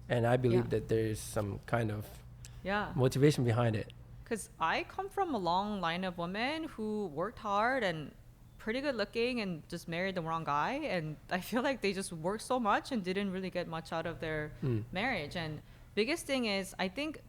And I believe that there is some kind of motivation behind it. Because I come from a long line of women who worked hard and pretty good looking and just married the wrong guy, and I feel like they just worked so much and didn't really get much out of their marriage. And biggest thing is, I think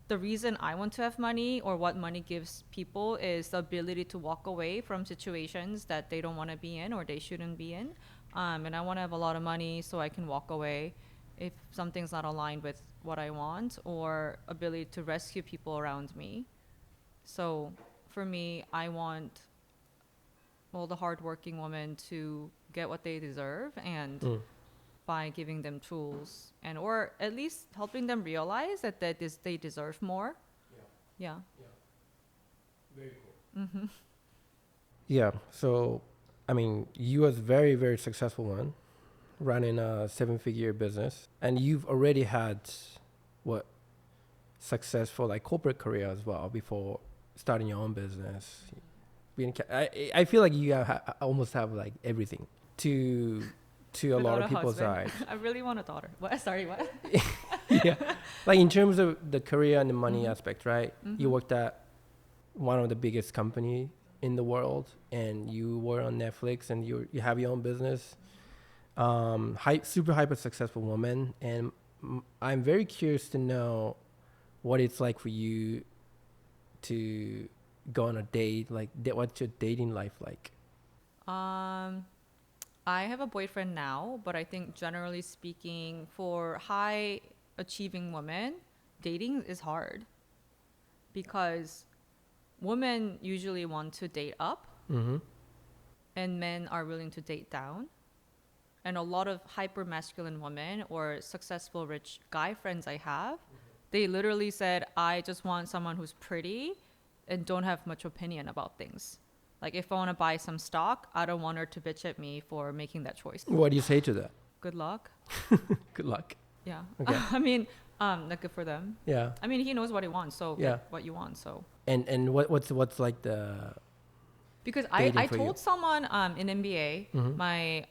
the reason I want to have money or what money gives people is the ability to walk away from situations that they don't want to be in or they shouldn't be in. And I want to have a lot of money so I can walk away if something's not aligned with what I want, or ability to rescue people around me. So for me, I want all the hardworking women to get what they deserve, and by giving them tools or at least helping them realize that they deserve more. Yeah. Very cool. Yeah. So, I mean, you was very, very successful one, running a 7-figure business, and you've already had successful like corporate career as well before starting your own business. I feel like you almost have like everything to a lot of people's eyes. I really want a daughter. What? Sorry, what? Yeah. Like in terms of the career and the money aspect, right? You worked at one of the biggest company in the world, and you were on Netflix, and you have your own business. Super hyper successful woman, and I'm very curious to know what it's like for you to go on a date. Like, what's your dating life like? I have a boyfriend now, but I think generally speaking, for high achieving women, dating is hard because women usually want to date up, and men are willing to date down. And a lot of hyper masculine women or successful rich guy friends I have, they literally said, I just want someone who's pretty and don't have much opinion about things. Like if I want to buy some stock, I don't want her to bitch at me for making that choice. What do you say to that? Good luck. Good luck. Yeah. Okay. I mean, not good for them. Yeah. I mean, he knows what he wants, so get what you want. So. And what's like the? Because I told someone in MBA, my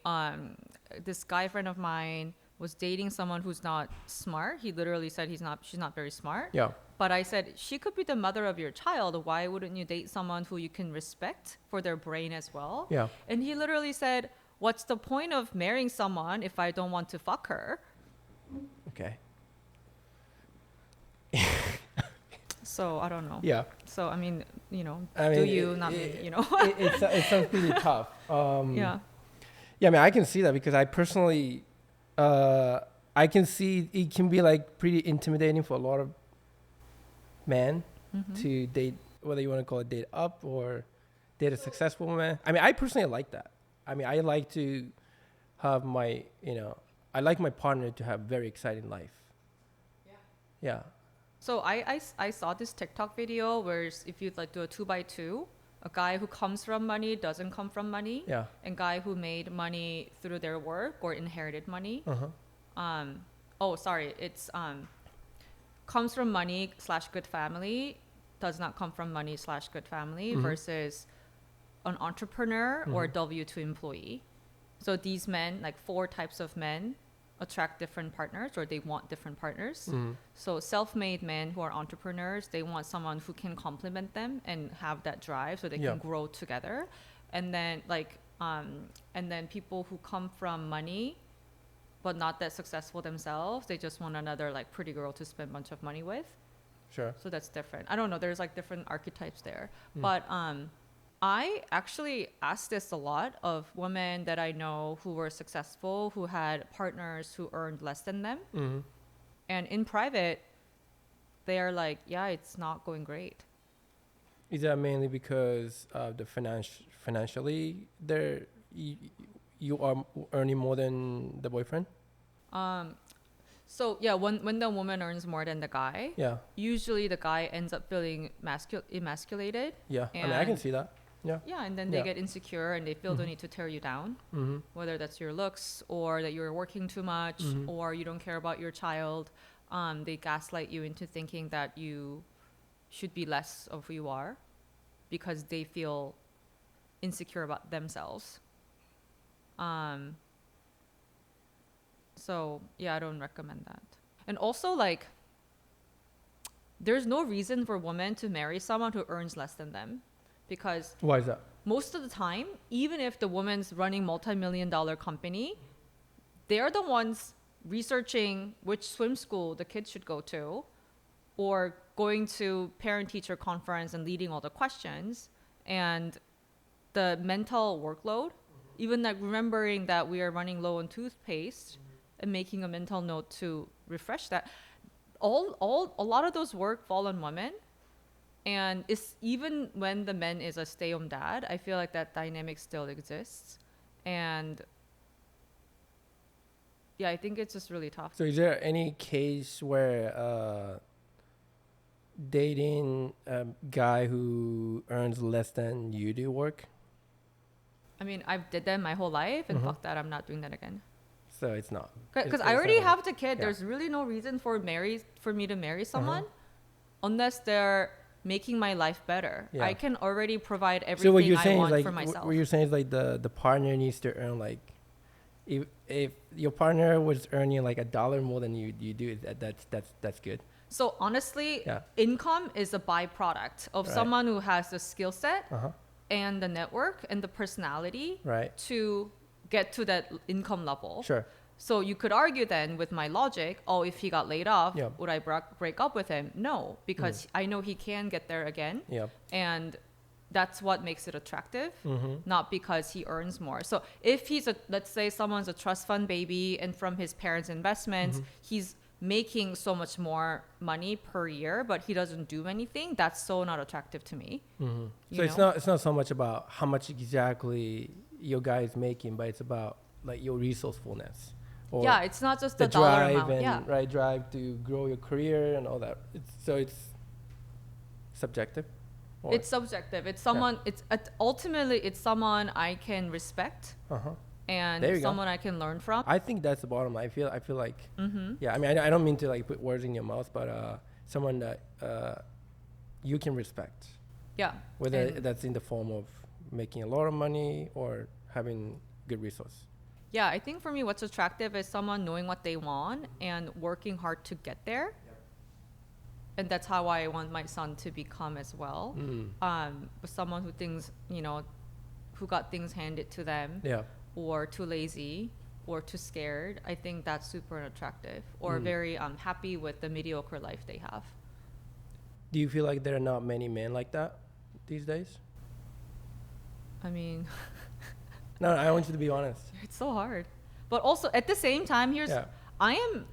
this guy friend of mine was dating someone who's not smart. He literally said she's not very smart. Yeah. But I said, she could be the mother of your child. Why wouldn't you date someone who you can respect for their brain as well? Yeah. And he literally said, what's the point of marrying someone if I don't want to fuck her? Okay. So I don't know. Yeah. So, I mean, you know, I do mean, you, not me, you know? it sounds pretty tough. Yeah. Yeah, I mean, I can see that because I personally, I can see it can be like pretty intimidating for a lot of men to date, whether you want to call it date up or date a successful man. I mean, I personally like that. I mean, I like to have my, I like my partner to have very exciting life. Yeah. So I saw this TikTok video where if you like do a 2x2, a guy who comes from money doesn't come from money, Yeah. and guy who made money through their work or inherited money. It's comes from money / good family, does not come from money / good family, versus an entrepreneur or a W-2 employee. So these men, like 4 types of men, attract different partners, or they want different partners. So self-made men who are entrepreneurs, they want someone who can complement them and have that drive so they can grow together. And then and then people who come from money but not that successful themselves, they just want another like pretty girl to spend a bunch of money with. Sure. So that's different. I don't know, there's like different archetypes there. But I actually asked this a lot of women that I know who were successful, who had partners who earned less than them. And in private, they are like, yeah, it's not going great. Is that mainly because of the financially you are earning more than the boyfriend? So yeah, when the woman earns more than the guy, usually the guy ends up feeling emasculated. Yeah, I mean, I can see that. Yeah, and then they get insecure and they feel the need to tear you down, whether that's your looks or that you're working too much or you don't care about your child. They gaslight you into thinking that you should be less of who you are because they feel insecure about themselves. So yeah, I don't recommend that. And also, like, there's no reason for women to marry someone who earns less than them. Because why is that? Most of the time, even if the woman's running multi-million-dollar company, they're the ones researching which swim school the kids should go to, or going to parent-teacher conference and leading all the questions, and the mental workload, even like remembering that we are running low on toothpaste and making a mental note to refresh that. A lot of those work fall on women. And it's even when the man is a stay-home dad, I feel like that dynamic still exists. And yeah, I think it's just really tough. So is there any case where dating a guy who earns less than you do work? I mean, I've did that my whole life, and fuck that, I'm not doing that again. So it's not. Because I already have the kid. There's really no reason for me to marry someone unless they're making my life better. I can already provide everything I want for myself. What you're saying is like the partner needs to earn like, if your partner was earning like $1 more than you do, that's good. So honestly, income is a byproduct of someone who has the skill set and the network and the personality to get to that income level. Sure. So you could argue then with my logic, if he got laid off, would I break up with him? No, because I know he can get there again. And that's what makes it attractive, not because he earns more. So if let's say someone's a trust fund baby and from his parents' investments, he's making so much more money per year, but he doesn't do anything, that's so not attractive to me. So it's not so much about how much exactly your guy is making, but it's about like your resourcefulness. It's not just the dollar drive amount. And drive to grow your career and all that. It's subjective. It's subjective. It's someone. Ultimately it's someone I can respect and someone I can learn from. I think that's the bottom line. I feel like I mean, I don't mean to like put words in your mouth, but someone that you can respect. Whether that's in the form of making a lot of money or having good resource. Yeah, I think for me, what's attractive is someone knowing what they want and working hard to get there. And that's how I want my son to become as well. But someone who thinks, who got things handed to them, Yeah. or too lazy, or too scared, I think that's super unattractive. Or very happy with the mediocre life they have. Do you feel like there are not many men like that these days? I mean, No, I want you to be honest. it's so hard. But also at the same time, Yeah. I am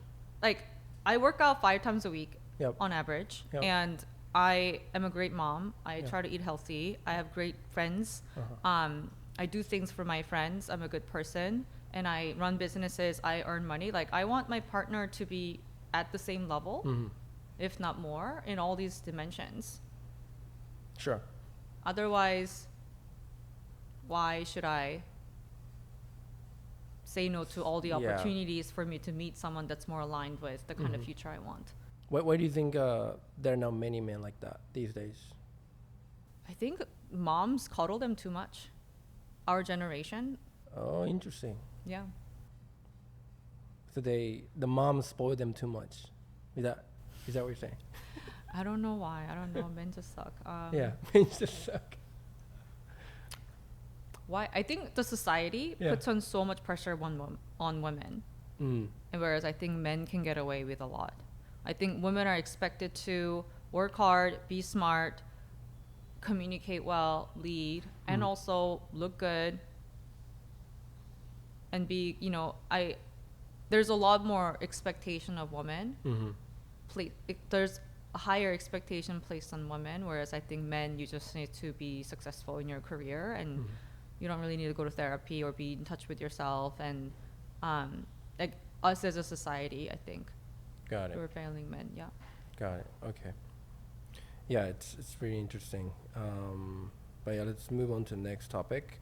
like, I work out 5 times a week Yep. on average. Yep. And I am a great mom. I Yeah. try to eat healthy. I have great friends. I do things for my friends. I'm a good person. And I run businesses. I earn money. Like, I want my partner to be at the same level, if not more, in all these dimensions. Sure. Otherwise, why should I say no to all the Yeah. opportunities for me to meet someone that's more aligned with the kind of future I want? Why do you think there are not many men like that these days? I think moms coddle them too much. Our generation, Oh, interesting. yeah. So the moms spoil them too much. Is that what you're saying? I don't know why. I don't know. Men just suck. Yeah, men just suck. Why? I think the society Yeah. puts on so much pressure on women, and whereas I think men can get away with a lot. I think women are expected to work hard, be smart, communicate well, lead, and also look good, and be, there's a lot more expectation of women. There's a higher expectation placed on women, whereas I think men, you just need to be successful in your career, and you don't really need to go to therapy or be in touch with yourself. And like us as a society, I think Got it. we're failing men. Yeah. Got it. Okay. Yeah, it's really interesting. But yeah, let's move on to the next topic.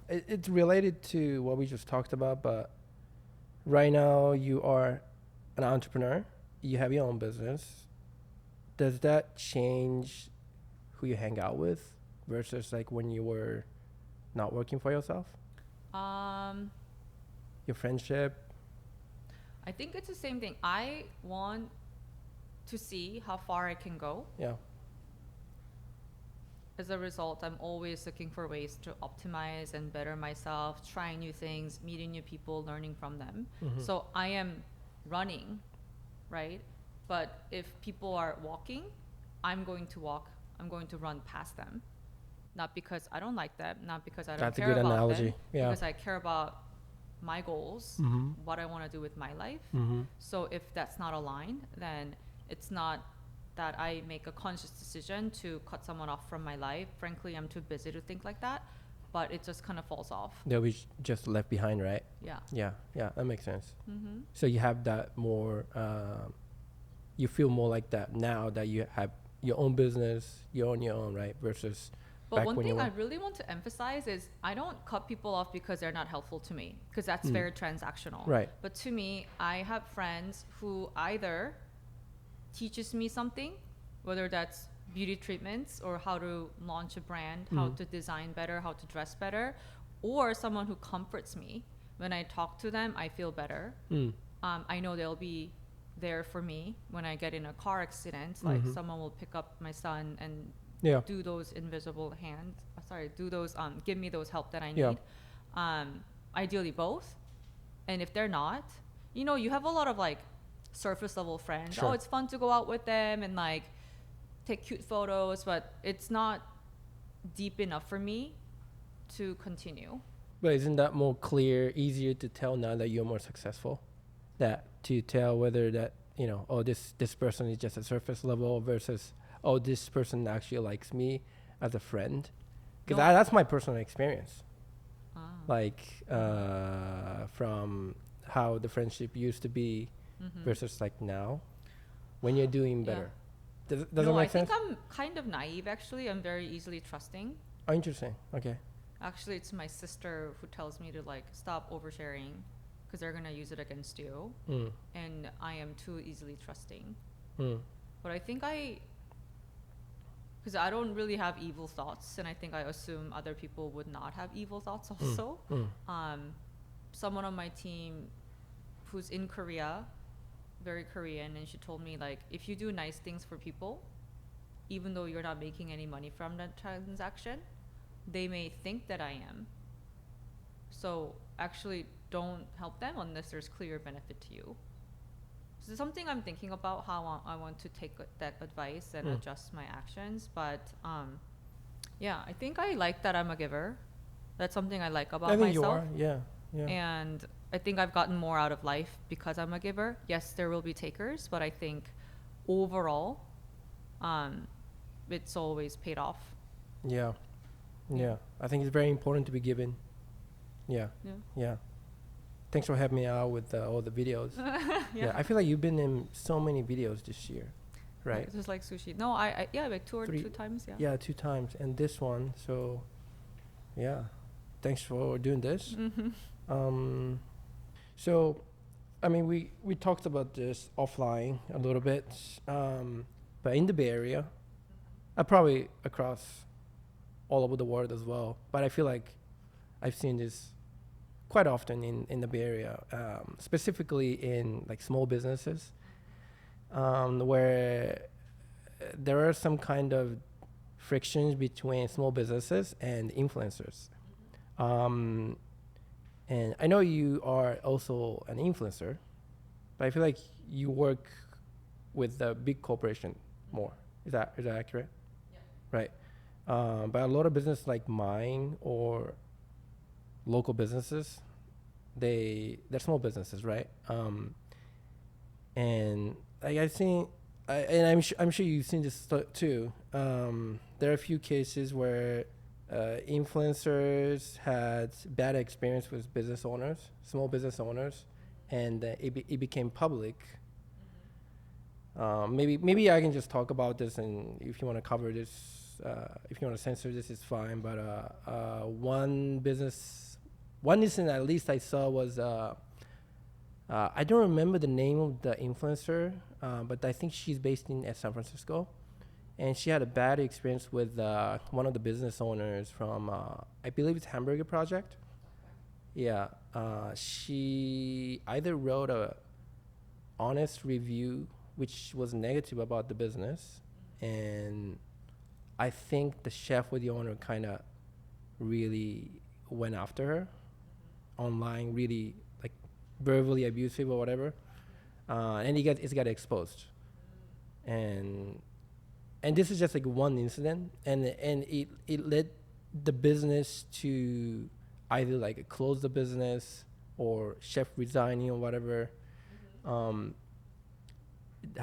It's related to what we just talked about, but right now you are an entrepreneur. You have your own business. Does that change who you hang out with versus like when you were not working for yourself? Your friendship? I think it's the same thing. I want to see how far I can go. Yeah. As a result, I'm always looking for ways to optimize and better myself, trying new things, meeting new people, learning from them. So I am running, right? But if people are walking, I'm going to walk. I'm going to run past them. Not because I don't like them, not because I don't That's a care good about analogy. them, Yeah. because I care about my goals, what I want to do with my life. So if that's not aligned, then it's not that I make a conscious decision to cut someone off from my life. Frankly, I'm too busy to think like that, but it just kind of falls off. They'll be just left behind, right? Yeah. Yeah, that makes sense. So you have that more, you feel more like that now that you have your own business, you're on your own, right? Versus But back one when you thing I were. really want to emphasize is I don't cut people off because they're not helpful to me, because that's very transactional. Right. But to me, I have friends who either teaches me something, whether that's beauty treatments or how to launch a brand, how to design better, how to dress better, or someone who comforts me. When I talk to them, I feel better. I know they'll be there for me when I get in a car accident. Like someone will pick up my son and Yeah. do those invisible hands. Do those, give me those help that I Yeah. need. Ideally both. And if they're not, you have a lot of like surface level friends. Sure. Oh, it's fun to go out with them and like take cute photos, but it's not deep enough for me to continue. But isn't that more clear, easier to tell now that you're more successful? That to tell whether that, oh, this person is just a surface level versus, oh, this person actually likes me as a friend. Because No. that's my personal experience. Ah. Like from how the friendship used to be versus like now when you're doing better. Does it No, make I sense? think I'm kind of naive actually. I'm very easily trusting. Oh, interesting. Okay. Actually, it's my sister who tells me to like stop oversharing because they're gonna use it against you, and I am too easily trusting. But I think because I don't really have evil thoughts, and I think I assume other people would not have evil thoughts also. someone on my team who's in Korea, very Korean, and she told me like, if you do nice things for people, even though you're not making any money from that transaction, they may think that I am. So actually don't help them unless there's clear benefit to you. So it's something I'm thinking about how I want to take that advice and adjust my actions. But yeah, I think I like that I'm a giver. That's something I like about I think myself. you are. Yeah. And I think I've gotten more out of life because I'm a giver. Yes, there will be takers, but I think overall, it's always paid off. Yeah. Yeah. I think it's very important to be given. Yeah. Thanks for helping me out with all the videos. Yeah, I feel like you've been in so many videos this year, right? It's just like sushi. No, I like two times. Yeah, 2 times, and this one. So, yeah, thanks for doing this. So, I mean, we talked about this offline a little bit, but in the Bay Area, probably across all over the world as well. But I feel like I've seen this quite often in the Bay Area, specifically in like small businesses, where there are some kind of frictions between small businesses and influencers. And I know you are also an influencer, but I feel like you work with the big corporation more. Is that accurate? Yeah. Right. But a lot of business like mine or local businesses, they're small businesses, right? And like I've seen, and I'm sure you've seen this too. There are a few cases where influencers had bad experience with business owners, small business owners, and it became public. Maybe I can just talk about this, and if you want to cover this, if you want to censor this, it's fine. But one incident at least I saw was I don't remember the name of the influencer, but I think she's based in San Francisco, and she had a bad experience with one of the business owners from I believe it's Hamburger Project. Yeah, she either wrote a honest review which was negative about the business, and I think the chef or the owner kind of really went after her online, really like verbally abusive or whatever, and it's got exposed, and this is just like one incident, and it led the business to either like close the business or chef resigning or whatever.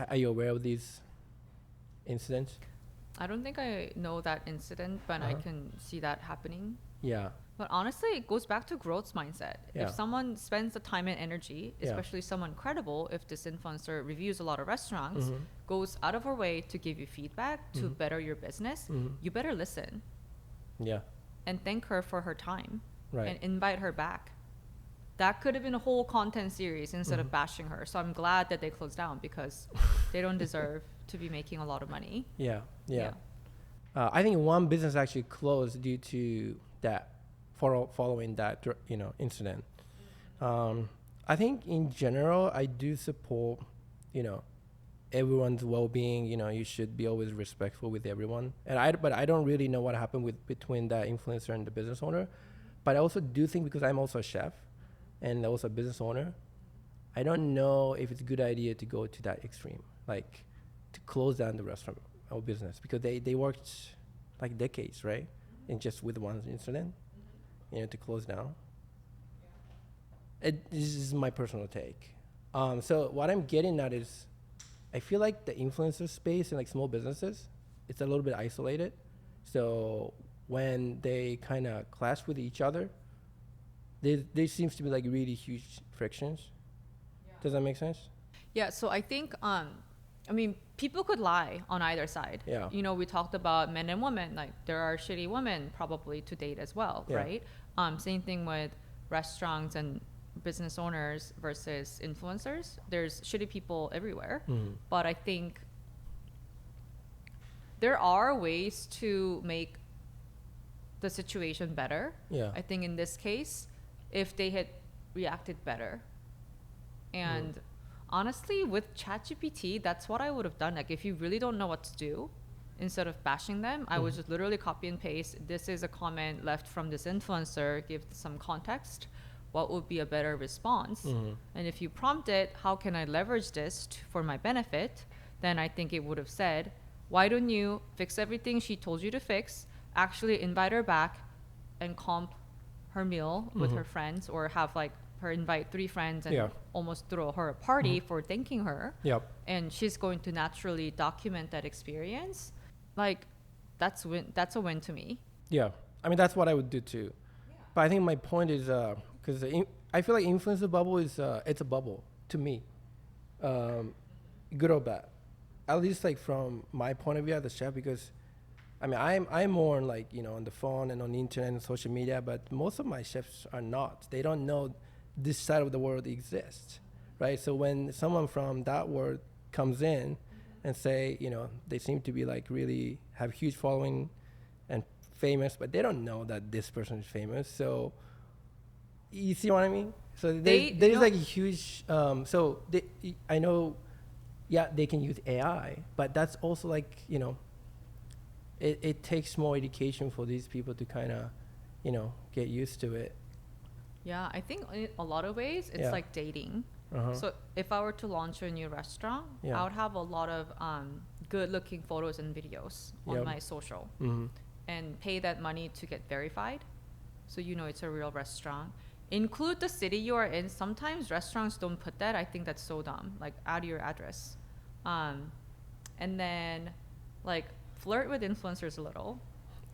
Are you aware of these incidents? I don't think I know that incident, but I can see that happening. Yeah. But honestly, it goes back to growth mindset. Yeah. If someone spends the time and energy, especially someone credible, if this influencer reviews a lot of restaurants, goes out of her way to give you feedback to better your business, you better listen. Yeah. And thank her for her time. Right. And invite her back. That could have been a whole content series instead of bashing her. So I'm glad that they closed down because they don't deserve to be making a lot of money. Yeah. I think one business actually closed due to that, following that incident. I think in general I do support everyone's well-being. You should be always respectful with everyone. But I don't really know what happened between that influencer and the business owner. But I also do think, because I'm also a chef and also a business owner, I don't know if it's a good idea to go to that extreme, like to close down the restaurant or business, because they worked like decades, right? And just with one incident, to close down. This is my personal take. So what I'm getting at is, I feel like the influencer space in like small businesses, it's a little bit isolated. So when they kind of clash with each other, there seems to be like really huge frictions. Yeah. Does that make sense? Yeah, so I think, people could lie on either side. Yeah. We talked about men and women, like there are shitty women probably to date as well, right? Same thing with restaurants and business owners versus influencers. There's shitty people everywhere. But I think there are ways to make the situation better. Yeah. I think in this case, if they had reacted better. And honestly, with ChatGPT, that's what I would have done. Like, if you really don't know what to do, instead of bashing them, I would just literally copy and paste. This is a comment left from this influencer. Give some context. What would be a better response? And if you prompt it, how can I leverage this for my benefit? Then I think it would have said, why don't you fix everything she told you to fix, actually invite her back and comp her meal with her friends, or have like her invite 3 friends and almost throw her a party for thanking her. Yep. And she's going to naturally document that experience. Like, that's a win to me. Yeah. I mean, that's what I would do too. But I think my point is, because I feel like influencer bubble is, it's a bubble to me, good or bad. At least like from my point of view as a chef, because I mean, I'm more on like, on the phone and on the internet and social media, but most of my chefs are not. They don't know this side of the world exists, right? So when someone from that world comes in and say, they seem to be like really have huge following and famous, but they don't know that this person is famous. So you see what I mean? So there's like a huge, I know, they can use AI, but that's also like, it takes more education for these people to kind of, get used to it. Yeah, I think in a lot of ways it's like dating. So if I were to launch a new restaurant, I would have a lot of good looking photos and videos on my social and pay that money to get verified. So it's a real restaurant. Include the city you are in. Sometimes restaurants don't put that. I think that's so dumb. Like, add your address. And then like flirt with influencers a little.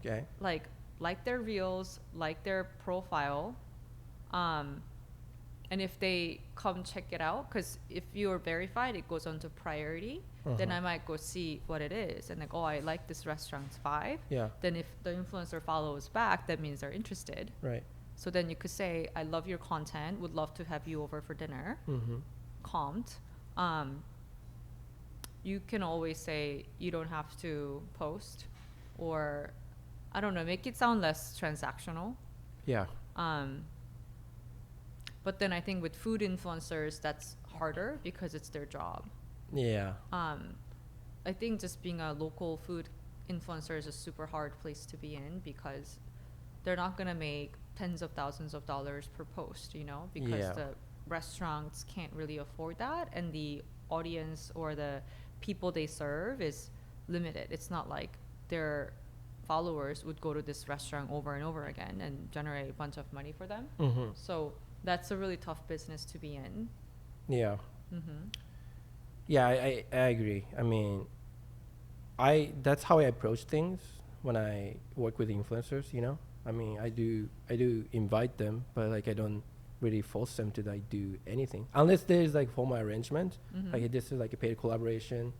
Okay. Like their reels, like their profile. And if they come check it out, because if you're verified, it goes on to priority, then I might go see what it is. And like, oh, I like this restaurant's vibe. Yeah. Then if the influencer follows back, that means they're interested. Right. So then you could say, I love your content, would love to have you over for dinner. Comped. You can always say you don't have to post, or I don't know, make it sound less transactional. Yeah. But then I think with food influencers, that's harder because it's their job. Yeah. I think just being a local food influencer is a super hard place to be in, because they're not going to make tens of thousands of dollars per post, because the restaurants can't really afford that, and the audience or the people they serve is limited. It's not like their followers would go to this restaurant over and over again and generate a bunch of money for them. So that's a really tough business to be in. Yeah. Yeah, I agree. I mean, that's how I approach things when I work with influencers, I mean, I do invite them, but like I don't really force them to like do anything unless there's like formal arrangement. Like, this is like a paid collaboration.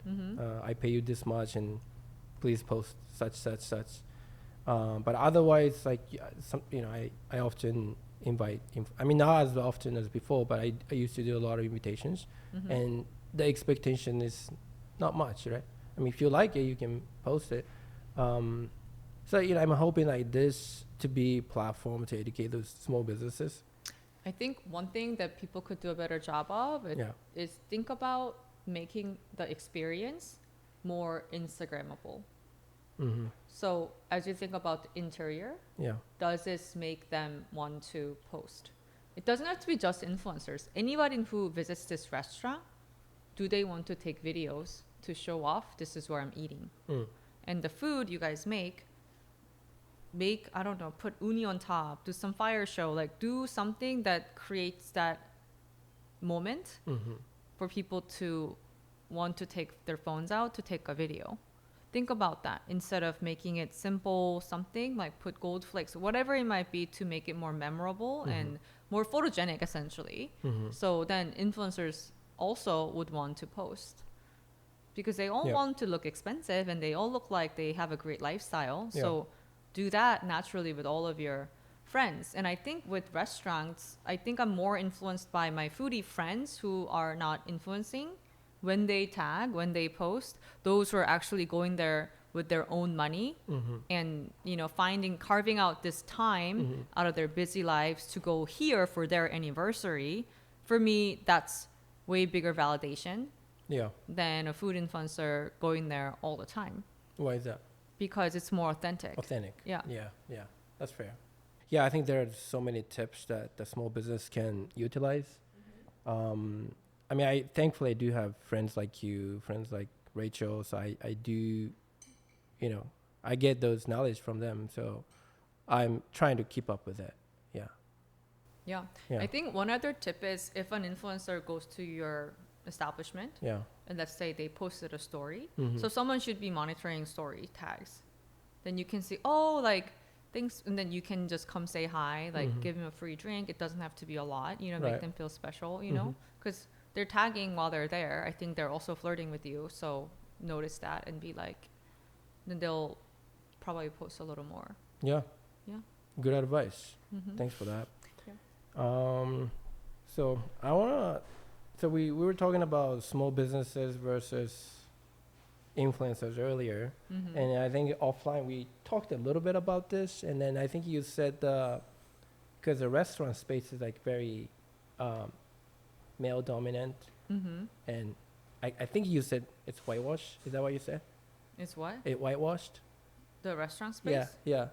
I pay you this much and please post such. But otherwise, like I often invite, I mean, not as often as before, but I used to do a lot of invitations, and the expectation is not much, right? I mean, if you like it, you can post it. So, I'm hoping like this to be a platform to educate those small businesses. I think one thing that people could do a better job of is think about making the experience more Instagrammable. So as you think about the interior, does this make them want to post? It doesn't have to be just influencers. Anybody who visits this restaurant, do they want to take videos to show off, this is where I'm eating? And the food you guys make, I don't know, put uni on top, do some fire show, like do something that creates that moment for people to want to take their phones out to take a video. Think about that instead of making it simple, something like put gold flakes, whatever it might be, to make it more memorable and more photogenic, essentially. So then influencers also would want to post, because they all want to look expensive and they all look like they have a great lifestyle. So do that naturally with all of your friends. And I think with restaurants, I think I'm more influenced by my foodie friends who are not influencing. When they tag, when they post, those who are actually going there with their own money and, you know, carving out this time out of their busy lives to go here for their anniversary. For me, that's way bigger validation Yeah. than a food influencer going there all the time, Why is that? because it's more authentic. Authentic. Yeah. Yeah. That's fair. Yeah, I think there are so many tips that the small business can utilize. I mean, thankfully I do have friends like you, friends like Rachel. So I do, you know, I get those knowledge from them. So I'm trying to keep up with it. Yeah. Yeah. Yeah. I think one other tip is if an influencer goes to your establishment Yeah. and let's say they posted a story, Mhm. so someone should be monitoring story tags. Then you can see, oh, like things, and then you can just come say hi, like give them a free drink. It doesn't have to be a lot, you know, make Right. them feel special, you know, because they're tagging while they're there. I think they're also flirting with you. So notice that and be like, then they'll probably post a little more. Yeah. Yeah. Good advice. Mm-hmm. Thanks for that. Yeah. So I wanna. So we were talking about small businesses versus influencers earlier, Mm-hmm. and I think offline we talked a little bit about this, and then I think you said because the restaurant space is like very male dominant, Mm-hmm. and I think you said it's whitewashed. Is that what you said? It's what? It whitewashed? The restaurant space? Yeah, yeah.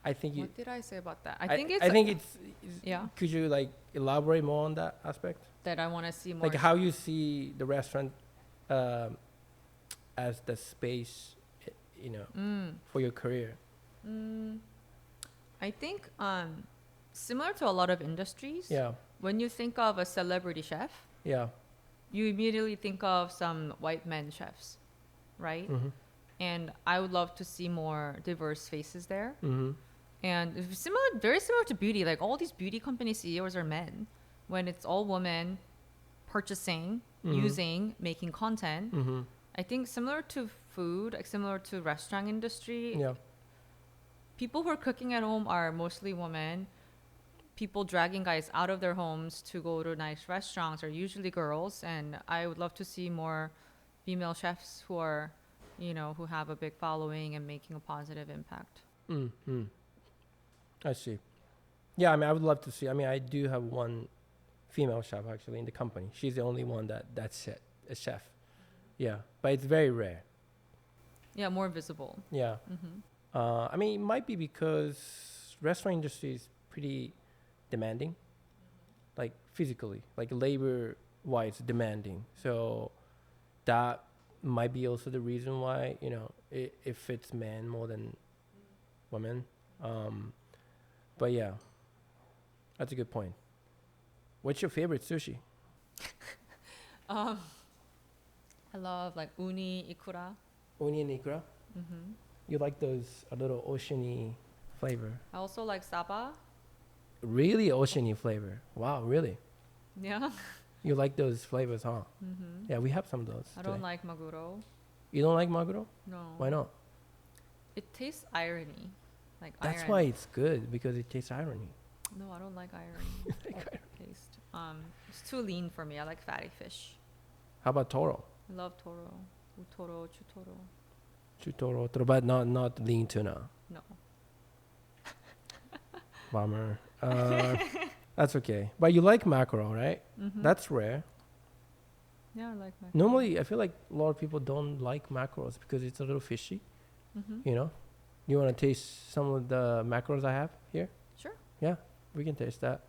I think you. What did I say about that? I think it's I think it's. yeah, Could you like elaborate more on that aspect? that I want to see more. Like how you see the restaurant as the space, you know, for your career. I think similar to a lot of industries, Yeah, when you think of a celebrity chef, yeah. you immediately think of some white men chefs, right? And I would love to see more diverse faces there. And it's very similar to beauty. Like all these beauty company CEOs are men. When it's all women purchasing, using, making content, I think similar to food, like similar to restaurant industry, Yeah, people who are cooking at home are mostly women. People dragging guys out of their homes to go to nice restaurants are usually girls. And I would love to see more female chefs who are, you know, who have a big following and making a positive impact. I see. Yeah, I mean, I would love to see. I mean, I do have one female chef actually in the company. She's the only one that's a chef. Yeah, but it's very rare. Yeah, more visible. Yeah. I mean, it might be because restaurant industry is pretty demanding, like physically, like labor-wise demanding. So that might be also the reason why, you know, it fits men more than women. But yeah, that's a good point. What's your favorite sushi? I love like uni, ikura. Uni and ikura? You like those a little oceany flavor? I also like saba. Really oceany flavor. Wow, really? Yeah. You like those flavors, huh? Yeah, we have some of those. I don't today. like maguro. You don't like maguro? No. Why not? It tastes irony. Like That's iron. why it's good, because it tastes irony. No, I don't like irony. Taste. It's too lean for me. I like fatty fish. How about toro? I love toro. Utoro, chutoro. Chutoro, but not lean tuna. No. Bummer. That's okay. But you like mackerel, right? That's rare. Yeah, I like mackerel. Normally, I feel like a lot of people don't like mackerels because it's a little fishy. You know? You want to taste some of the mackerels I have here? Sure. Yeah, we can taste that.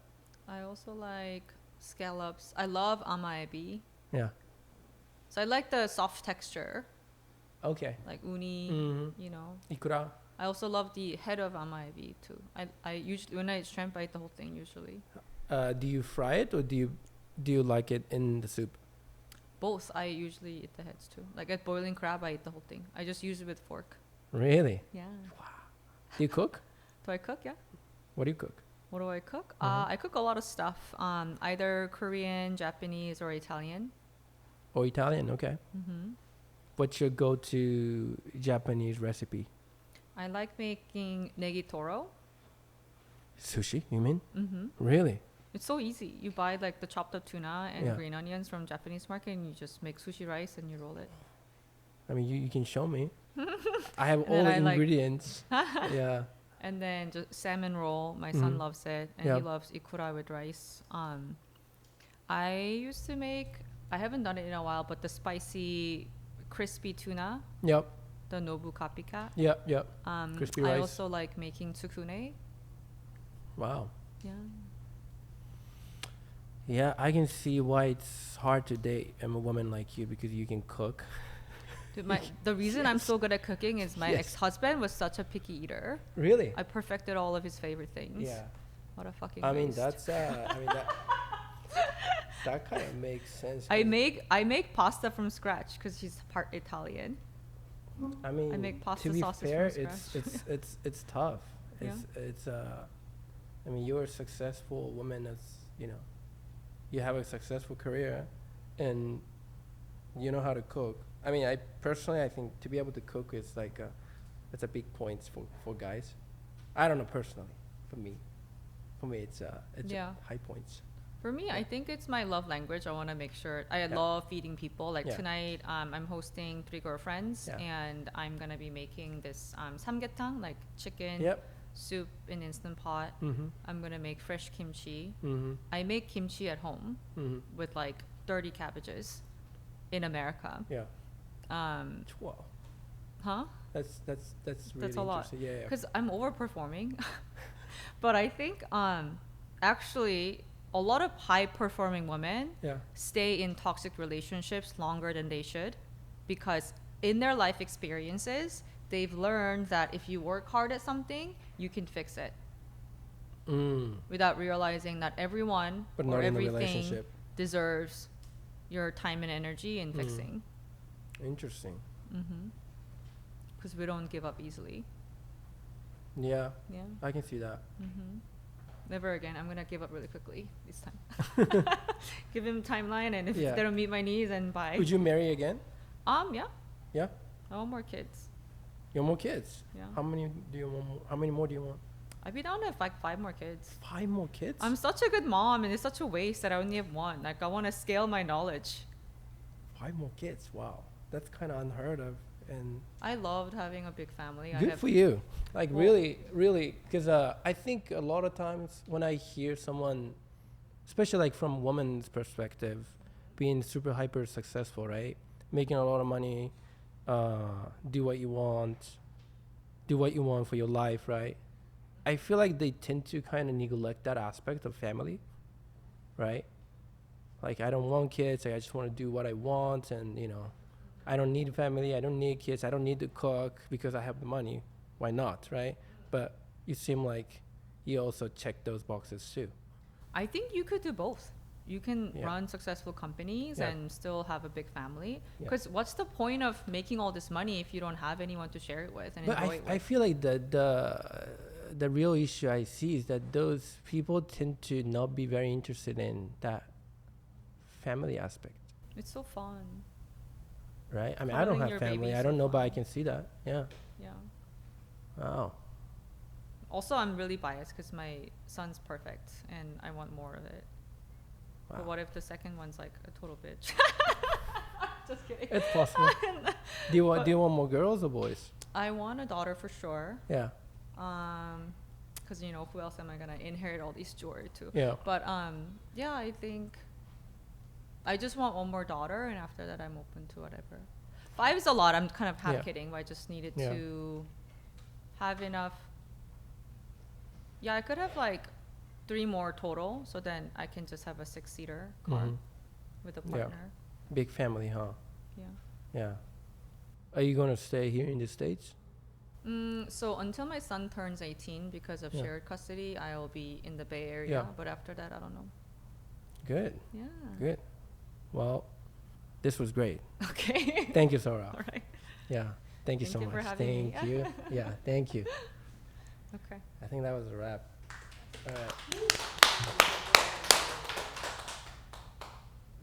I also like scallops. I love amaebi. Yeah. So I like the soft texture, Okay. like uni, you know. Ikura. I also love the head of amaebi too. I usually, when I eat shrimp, I eat the whole thing usually. Do you fry it or do you like it in the soup? Both. I usually eat the heads too. Like at boiling crab, I eat the whole thing. I just use it with fork. Really? Yeah. Do you cook? Do I cook? Yeah. What do you cook? What do I cook? I cook a lot of stuff. Either Korean, Japanese, or Italian. Or Italian? Okay. What's your go-to Japanese recipe? I like making negitoro. Sushi, you mean? Really? It's so easy. You buy like the chopped up tuna and Yeah. green onions from Japanese market, and you just make sushi rice and you roll it. I mean, you can show me. I have And all then the I like- ingredients. Yeah. And then just salmon roll. My son loves it, and Yeah. he loves ikura with rice. I used to make. I haven't done it in a while, but the spicy, crispy tuna, Yep. the Nobu copycat. Yep. Yep. Crispy I rice. also like making tsukune. Wow. Yeah. Yeah, I can see why it's hard to date a woman like you because you can cook. Dude, the reason I'm so good at cooking is my Yes. ex-husband was such a picky eater. Really? I perfected all of his favorite things. Yeah. What a fucking I mean, waste. that's that kind of makes sense. I make pasta from scratch because he's part Italian. I mean, I make pasta to be sauces fair, from it's tough. Yeah. It's I mean, you're a successful woman. You have a successful career, and you know how to cook. I mean, I think to be able to cook is like it's a big point for guys. I don't know personally. For me, it's Yeah. high points. For me, I think it's my love language. I want to make sure. I love feeding people. Like Yeah. tonight, I'm hosting 3 girlfriends, Yeah. and I'm gonna be making this samgyetang, like chicken Yep. soup in instant pot. Mhm. I'm gonna make fresh kimchi. Mhm. I make kimchi at home Mhm. with like 30 cabbages in America. Yeah. 12. Huh? That's really That's a lot. interesting. Yeah. Because I'm overperforming. But I think actually a lot of high performing women Yeah. stay in toxic relationships longer than they should, because in their life experiences they've learned that if you work hard at something you can fix it, without realizing that everyone But or not in a everything relationship. deserves your time and energy in fixing. Interesting. Because we don't give up easily. Yeah. Yeah. I can see that. Never again. I'm gonna give up really quickly this time. Give him timeline, and if Yeah. they don't meet my needs, then bye. Would you marry again? Yeah. Yeah. I want more kids. You want more kids? Yeah. How many do you want? How many more do you want? I'd be down to like 5 more kids. 5 more kids? I'm such a good mom, and it's such a waste that I only have 1. Like I want to scale my knowledge. 5 more kids. Wow. That's kind of unheard of. And I loved having a big family. good for you. Like Well- really, because I think a lot of times when I hear someone, especially like from a woman's perspective, being super hyper successful, right? Making a lot of money, do what you want for your life, right? I feel like they tend to kind of neglect that aspect of family, right? Like, I don't want kids. Like, I just want to do what I want, and I don't need family. I don't need kids. I don't need to cook because I have the money. Why not, right? But you seem like you also check those boxes too. I think you could do both. You can Yeah. run successful companies Yeah. and still have a big family. Yeah. Because what's the point of making all this money if you don't have anyone to share it with and But enjoy it with? I feel like the real issue I see is that those people tend to not be very interested in that family aspect, It's so fun. right? I mean, I don't Cuddling have your family. baby is I so don't know, but I fun. can see that. Yeah. Yeah. Wow. Also, I'm really biased because my son's perfect and I want more of it. But Wow. what if the second one's like a total bitch? Just kidding. It's possible. do you want more girls or boys? I want a daughter for sure. Yeah. Because who else am I gonna inherit all these jewelry to? Yeah. But yeah, I think I just want one more daughter, and after that, I'm open to whatever. 5 is a lot. I'm kind of half Yeah. kidding, but I just needed Yeah. to have enough. Yeah, I could have like 3 more total, so then I can just have a 6-seater car Mhm. with a Yeah. partner. Big family, huh? Yeah. Yeah. Are you gonna stay here in the States? So until my son turns 18, because of Yeah. shared custody, I'll be in the Bay Area. Yeah. But after that, I don't know. Good. Yeah. Good. Well, this was great. Okay. Thank you, Sora. All right. Yeah. Thank you Thank so you for much. having me. Thank you. Yeah. Thank you. Okay. I think that was a wrap. All right.